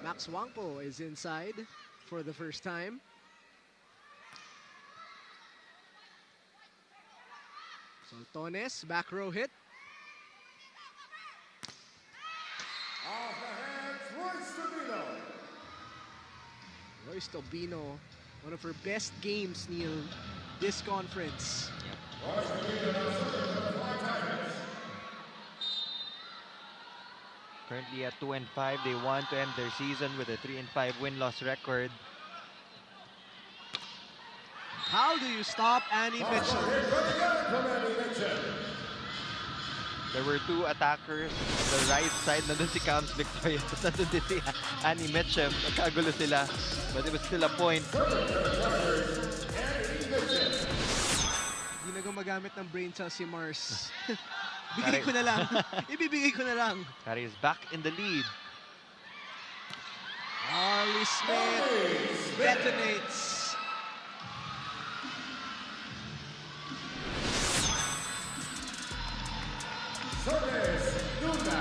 Max Wangpo is inside for the first time. Soltones, back row hit. Off the hands, Royce Tupino. Royce Tobino, one of her best games, Neil, this conference. Currently at 2-5, they want to end their season with a 3-5 win-loss record. How do you stop Annie Mitchell? There were two attackers on the right side. Nandun si Cams Victoria. Tapos nandun din si Annie Mitchum. Nagkagulo sila. But it was still a point. Hindi na gumagamit ng brain cells si Mars. Bigay ko na lang. Ibibigay ko na lang. AKARI is back in the lead. Marley Smith detonates. Service, Luna.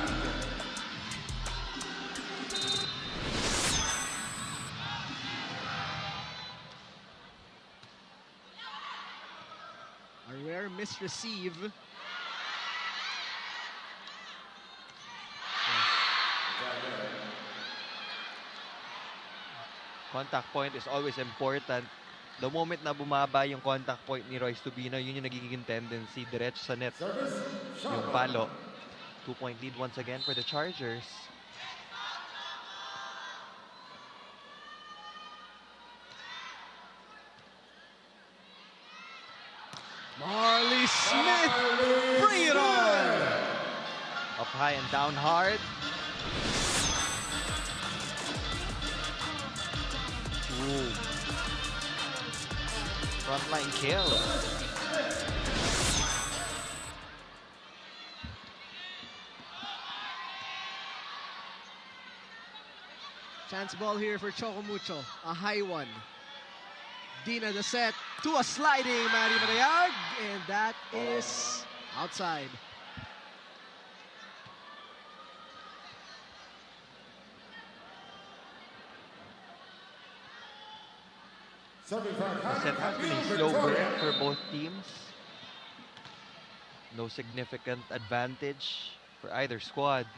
A rare misreceive. Contact point is always important. The moment na bumaba yung contact point ni Royce Tubino, yun yung nagiging tendency. Diretso sa net yung palo. 2-point lead once again for the Chargers. Marley Smith, bring it on! Up high and down hard. Ooh. Frontline kill. Chance ball here for Choco Mucho. A high one. Dina the set to a sliding Maddie Marayag. And that is outside. The set has been a slow burn for both teams. No significant advantage for either squad.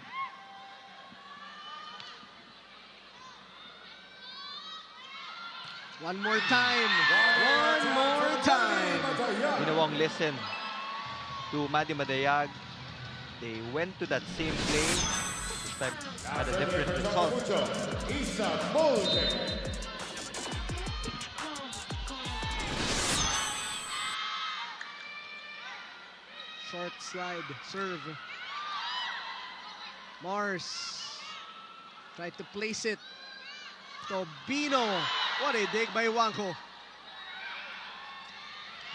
One more time. One more time. Ginawang listen to Maddie Madayag. They went to that same play. This time had a different Serving for result. Choco Mucho, Isa Molde. Short slide, serve. Mars tried to place it. Tobino. What a dig by Wanko.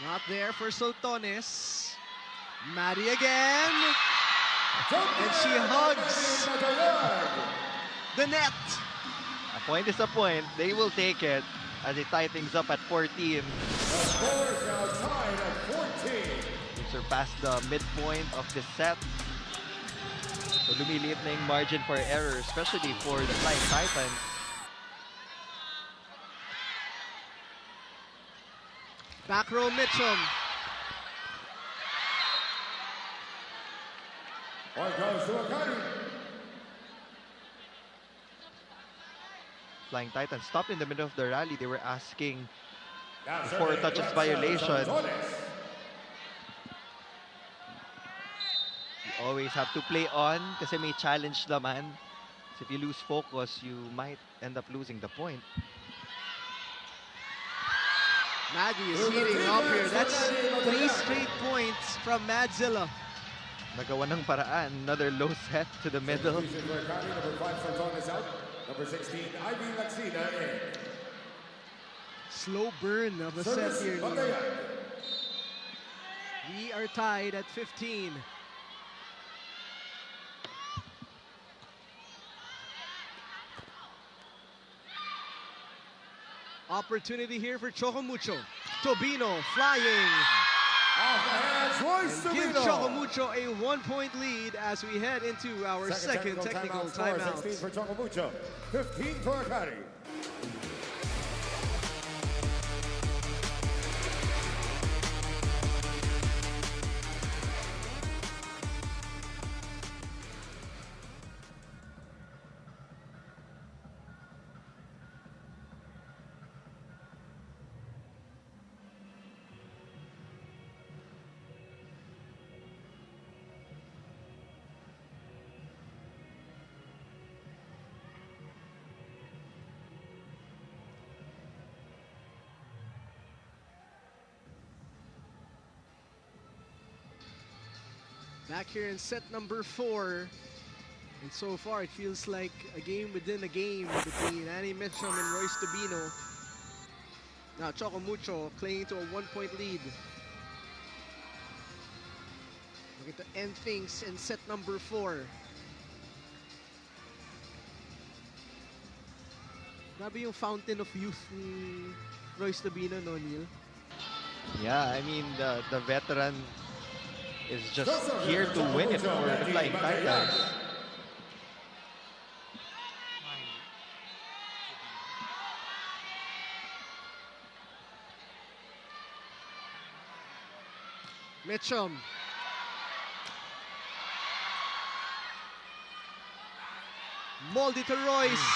Not there for Sultones. Maddie again. And she hugs the net. A point is a point. They will take it as they tie things up at 14. The score is now tied at 14. They surpassed the midpoint of this set. So lumiliit na yung margin for error, especially for the Flying Titans. Back row Mitchum. Point goes to AKARI. Flying Titans stopped in the middle of the rally. They were asking Now for serving touches left violation. side, Sultones. You always have to play on kasi may challenge naman. So if you lose focus, you might end up losing the point. Maddie is heating up here. That's 3 straight points from Madzilla. Nagawa ng paraan. Another low set to the middle. Substitution for AKARI, number 5 Sultones out. Number 16, Ivy Laxina in. Slow burn of a set Service, here. Batayan. We are tied at 15. Opportunity here for Choco Mucho. Tobino flying. Off the hands, Royce And give Tobino. Choco Mucho a 1-point lead as we head into our second technical score, timeout. 16 for Choco Mucho, 15 for AKARI. Back here in set number 4. And so far, it feels like a game within a game between Annie Mitchum and Royce Tobino. Now, Choco Mucho clinging to a 1-point lead. Looking to end things in set number 4. Grabe yung fountain of youth ni Royce Tobino, no, Neil? Yeah, I mean, the veteran is just here to win it for the Flying Titans. Mitchum. Moldy to Royce.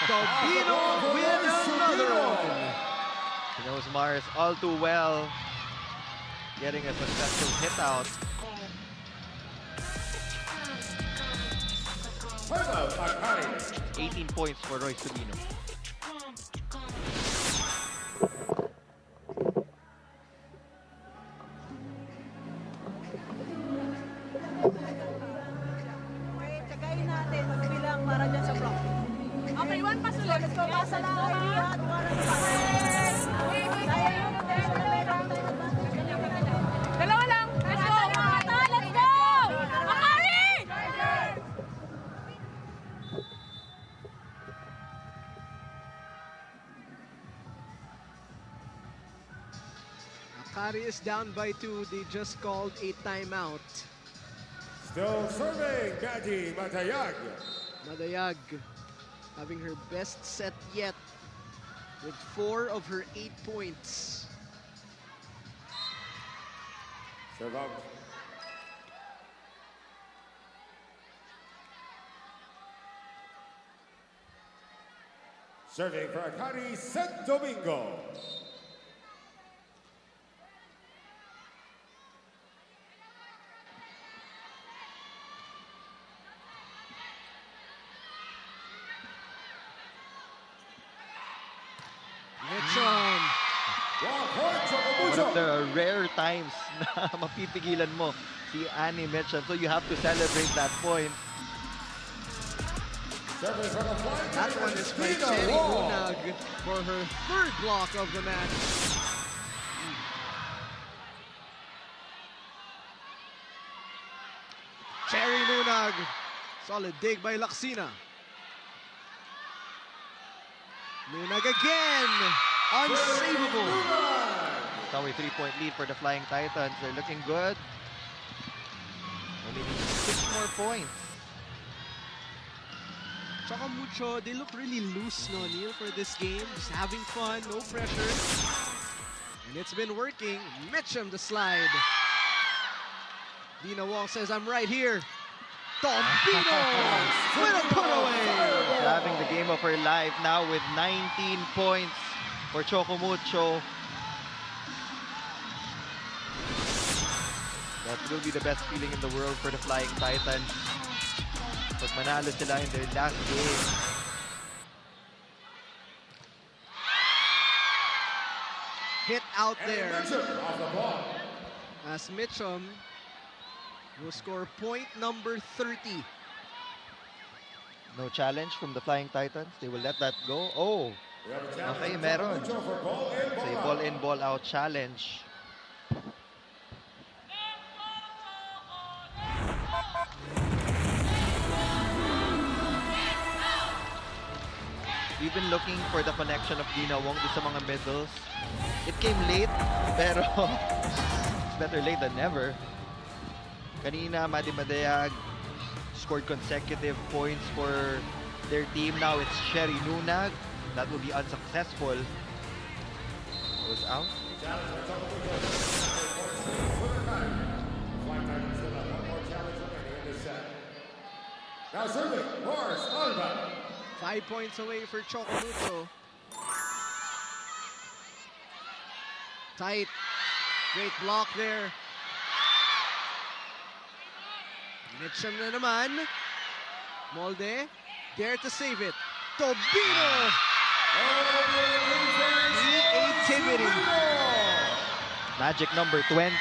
Tobino with another one. He knows Mars all too well. Getting a successful hit out. Timeout, AKARI. 18 points for Royce Tobino. Okay, tsagain natin. Magbilang para dyan sa block. Okay, one pass ulit. Let's go. Pasa lang. Dalawa lang. Let's go. Let's go. AKARI! AKARI is down by 2. They just called a timeout. Still serving, Maddie Matayag. Madayag having her best set yet with 4 of her 8 points. Serve out. Serving for AKARI, St. Domingo. Choco One Mucho. of the rare times na mapipigilan mo si Annie Mitchum. So you have to celebrate that point. Serving from the flying That one is by Tina Cherry Wong. Lunag for her third block of the match. Cherry Lunag. Solid dig by Laksina. Lunag again. Unsavable. Now a 3-point lead for the Flying Titans. They're looking good. Only need 6 more points. Choco Mucho, they look really loose, no, Neil, for this game. Just having fun, no pressure. And it's been working. Mitchum the slide. Dina Wong says, I'm right here. Tombino with a putaway. She's having the game of her life now with 19 points for Choco Mucho. That will be the best feeling in the world for the Flying Titans. Pag manalo sila in their last game. Hit out there Mitchum off the ball. as Mitchum will score point number 30. No challenge from the Flying Titans. They will let that go. Oh, We have a challenge okay, from meron. Mucho for ball in, It's a ball ball out. in, ball out challenge. We've been looking for the connection of Dina Wong dun sa mga middles. It came late, pero it's better late than never. Kanina, Madi Madeag scored consecutive points for their team. Now it's Sherry Nunag. That will be unsuccessful. Was out. Challenge for Choco Mucho. For the time. Flying Titans still have one more challenge remaining in this set. Now serving, Morris Alba. 5 points away for Choco Mucho. Tight. Great block there. Mitchum na naman. Molde. Dare to save it. Tobino! Creativity. Magic number 20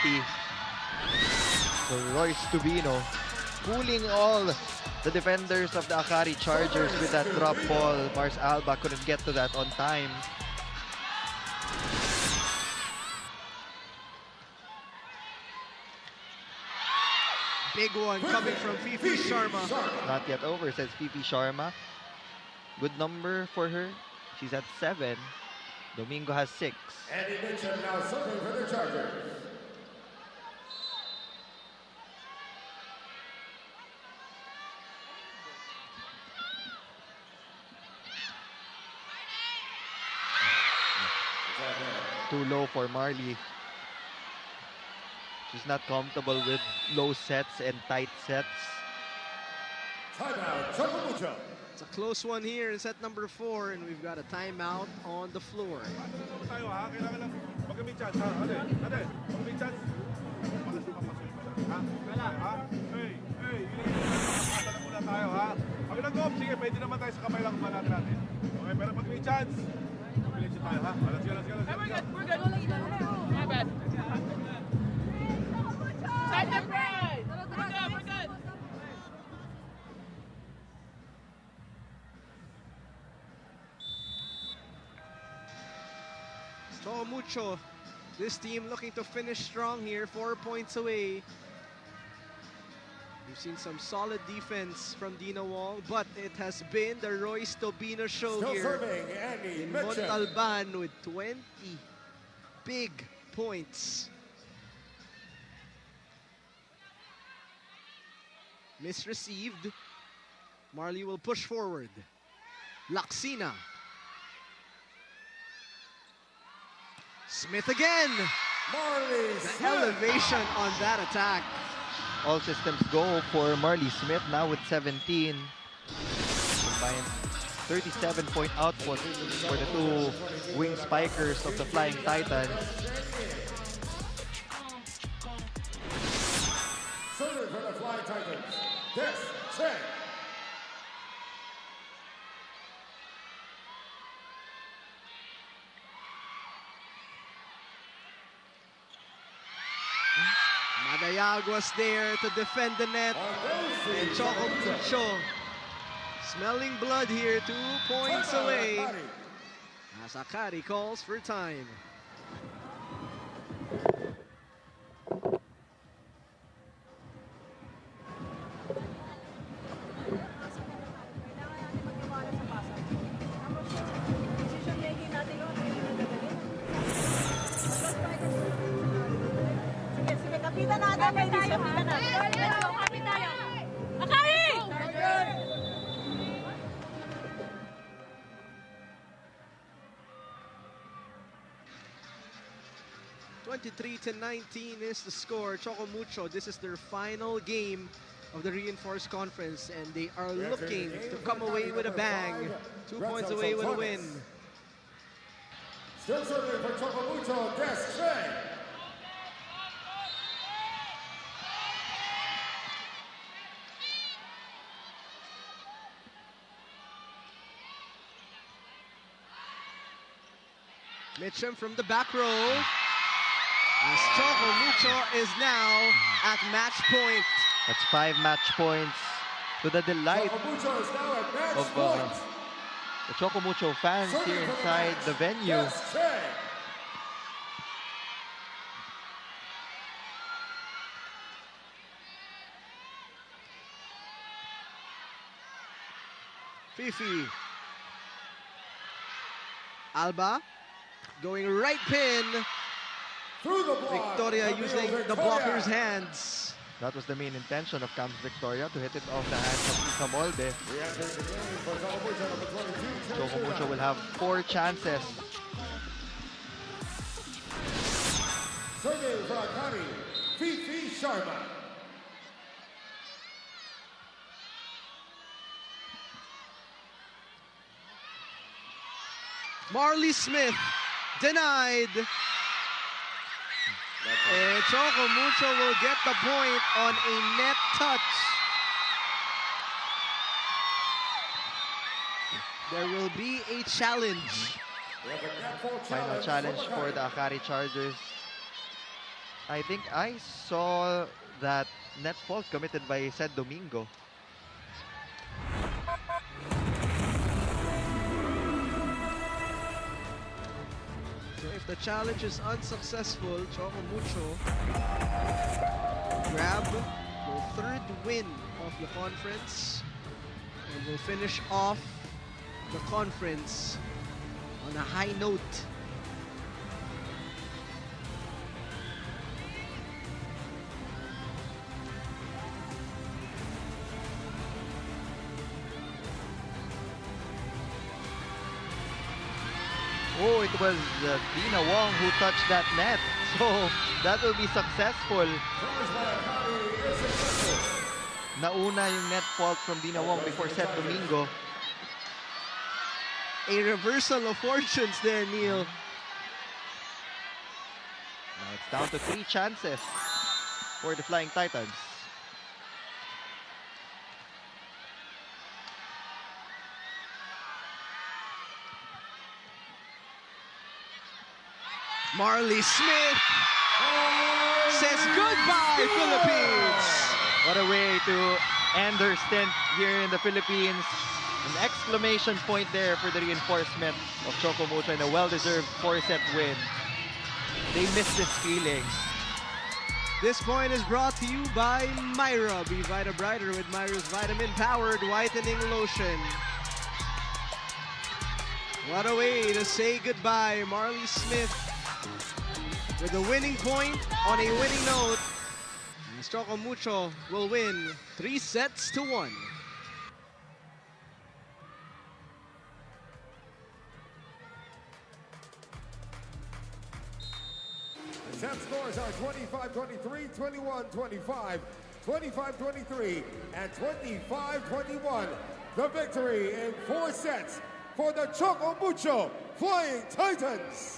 for Royce Tubino. Fooling all the defenders of the AKARI Chargers with that drop ball. Mars Alba couldn't get to that on time. Big one coming from Fifi Sharma. Not yet over, says Fifi Sharma. Good number for her. She's at 7. Domingo has 6. Andy Mitchum now serving for the Chargers. Too low for Marley. She's not comfortable with low sets and tight sets. Timeout, Choco Mucho. It's a close one here in set number 4, and we've got a timeout on the floor. Paano naman tayo ha? Kailangan lang pag may chance ha? Ate, pag may chance. Ha? Ha? Hey, hey, pasa na muna tayo ha? Pag nag-off, sige, pwede naman tayo sa kamay lang kumanatan natin. Okay, pero pag may chance, pilit tayo ha? Let's go, let's go, let's go. We're good. My bad. Set the pride! We're good. Choco Mucho, this team looking to finish strong here, 4 points away. We've seen some solid defense from Dina Wong, but it has been the Royce Tobino show Still here serving, Andy in Mitchum. Montalban with 20 big points. Misreceived. Marley will push forward. Laksina. Smith again. Marley The Smith. elevation on that attack. All systems go for Marley Smith now with 17. Combined 37-point output for the two wing spikers of the Flying Titans. Serving for the Flying Titans. This check. Cagayaguas there to defend the net. And Choco Mucho smelling blood here, 2 points away. As AKARI calls for time. Sige, kapitan natin. Ladies, kapitan natin. Kapit tayo. Akari! 23-19 is the score. Choco Mucho, this is their final game of the Reinforced Conference, and they are looking to come away with a bang. 2 points away with a win. Still serving for Choco Mucho, Destre. Mitchum from the back row. As Choco Mucho is now at match point. That's 5 match points to the delight Choco Mucho is now at match of point. the Choco Mucho fans Serving here for the inside match, the venue. Destre. Fifi. Alba going right pin. Through the block. Victoria Camille using the Victoria. blocker's hands. That was the main intention of Camps Victoria, to hit it off the hands of Isa Molde. Re-entering the game for Choco Mucho, number 22, Choco Teresa. Mucho will have 4 chances. Serving for AKARI, Fifi Sharma. Marley Smith denied. And Choco Mucho will get the point on a net touch. There will be a challenge. We have a net ball Final challenge for the AKARI Chargers. I think I saw that net fault committed by Sed Domingo. So if the challenge is unsuccessful, Choco Mucho grab their 3rd win of the conference and will finish off the conference on a high note. Oh, it was Dina Wong who touched that net. So that will be successful. Nauna yung net fault from Dina Wong before Seth Domingo. A reversal of fortunes there, Neil. Now it's down to 3 chances for the Flying Titans. Marley Smith says goodbye, Philippines. What a way to end their stint here in the Philippines. An exclamation point there for the reinforcement of Choco Mucho and a well-deserved 4-set win. They miss this feeling. This point is brought to you by Myra. Be Vita Brighter with Myra's vitamin-powered whitening lotion. What a way to say goodbye, Marley Smith with a winning point on a winning note. And Choco Mucho will win 3-1. The set scores are 25-23, 21-25, 25-23, and 25-21. The victory in 4 sets for the Choco Mucho Flying Titans.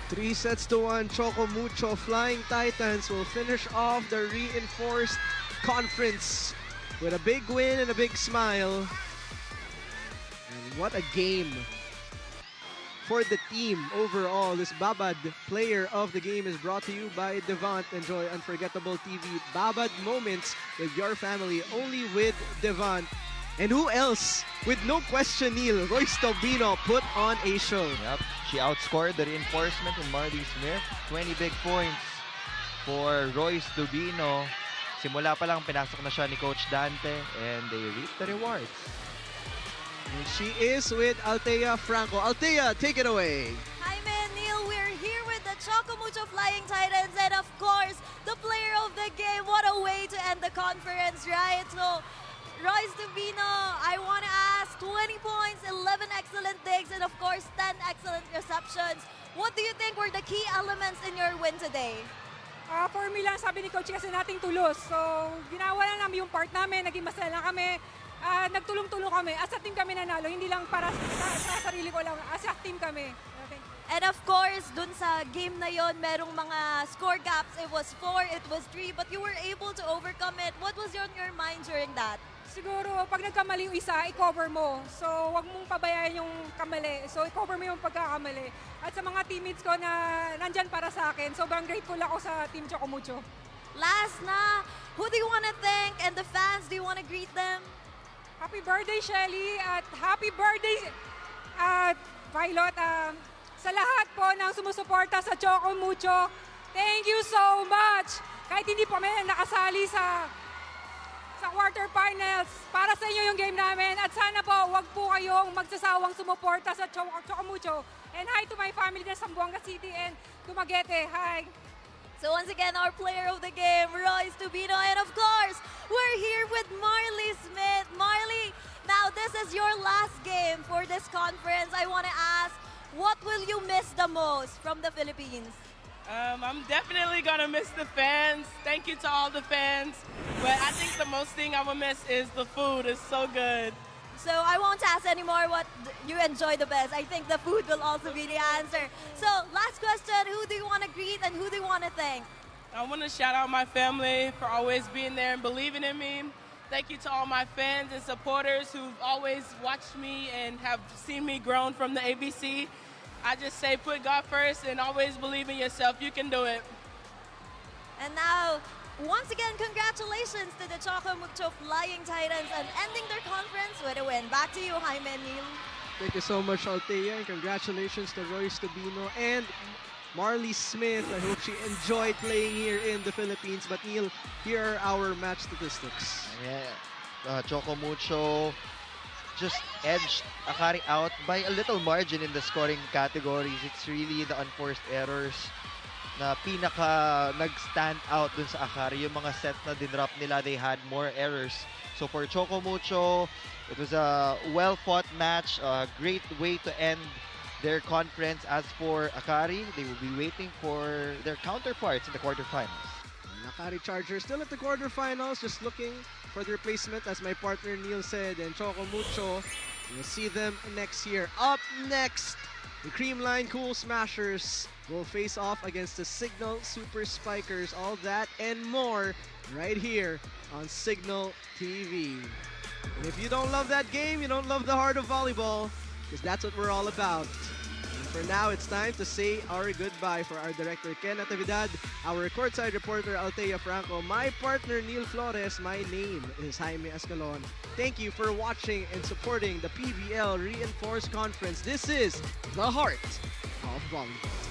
3-1, Choco Mucho Flying Titans will finish off the reinforced conference with a big win and a big smile. And what a game for the team overall. This Babad player of the game is brought to you by Devant. Enjoy unforgettable TV Babad moments with your family only with Devant. And who else? With no question, Neil, Royce Tobino put on a show. Yep, she outscored the reinforcement in Marley Smith. 20 big points for Royce Tobino. Simula pa lang, pinasok na siya ni Coach Dante and they reap the rewards. And she is with Althea Franco. Althea, take it away. Hi, man, Neil. We're here with the Choco Mucho Flying Titans, and of course, the player of the game. What a way to end the conference, right? So, Royce Tobino, I want to ask, 20 points, 11 excellent digs, and of course, 10 excellent receptions. What do you think were the key elements in your win today? For me lang, sabi ni Coach kasi nating tulos. So, ginawa na namin yung part namin, naging masaya lang kami. Nagtulong-tulong kami. As a team kami nanalo, hindi lang para sa sarili ko lang. As a team kami. And of course, dun sa game na yon, merong mga score gaps. It was 4, it was 3, but you were able to overcome it. What was on your mind during that? Siguro, pag nagkamali yung isa, i-cover mo. So, wag mong pabayaan yung kamali. So, i-cover mo yung pagkakamali. At sa mga teammates ko na nandyan para sa akin, sobrang grateful ako sa Team Choco Mucho. Last na, who do you want to thank? And the fans, do you want to greet them? Happy birthday, Shelly, at happy birthday, Violet. Sa lahat po ng sumusuporta sa Choco Mucho, thank you so much. Kahit hindi po kami nakasali sa quarterfinals, para sa inyo yung game namin. At sana po, wag po kayong magsasawang sumuporta sa Choco Mucho. And hi to my family na Zamboanga City and Dumaguete. Hi! So once again, our player of the game, Royce Tobino. And of course, we're here with Marley Smith. Marley, now this is your last game for this conference. I want to ask, what will you miss the most from the Philippines? I'm definitely going to miss the fans. Thank you to all the fans. But I think the most thing I will miss is the food. It's so good. So I won't ask anymore what you enjoy the best. I think the food will also be the answer. So last question, who do you want to greet and who do you want to thank? I want to shout out my family for always being there and believing in me. Thank you to all my fans and supporters who've always watched me and have seen me grown from the ABC. I just say put God first and always believe in yourself. You can do it. And now, once again, congratulations to the Choco Mucho Flying Titans on ending their conference with a win. Back to you, Jaime and Neil. Thank you so much, Althea, and congratulations to Royce Tobino and Marley Smith. I hope she enjoyed playing here in the Philippines. But Neil, here are our match statistics. Yeah, Choco Mucho just edged AKARI out by a little margin in the scoring categories. It's really the unforced errors na pinaka nag-stand out dun sa AKARI. Yung mga sets na dinrop nila, they had more errors. So for Choco Mucho, it was a well-fought match, a great way to end their conference. As for AKARI, they will be waiting for their counterparts in the quarterfinals. AKARI Chargers still at the quarterfinals, just looking for their placement, as my partner Neil said, and Choco Mucho. We'll see them next year. Up next, the Creamline Cool Smashers will face off against the Signal Super Spikers. All that and more right here on Signal TV. And if you don't love that game, you don't love the heart of volleyball, because that's what we're all about. For now, it's time to say our goodbye. For our director, Ken Natividad, our courtside reporter, Althea Franco, my partner, Neil Flores, my name is Jaime Escalon. Thank you for watching and supporting the PVL Reinforced Conference. This is the heart of volleyball.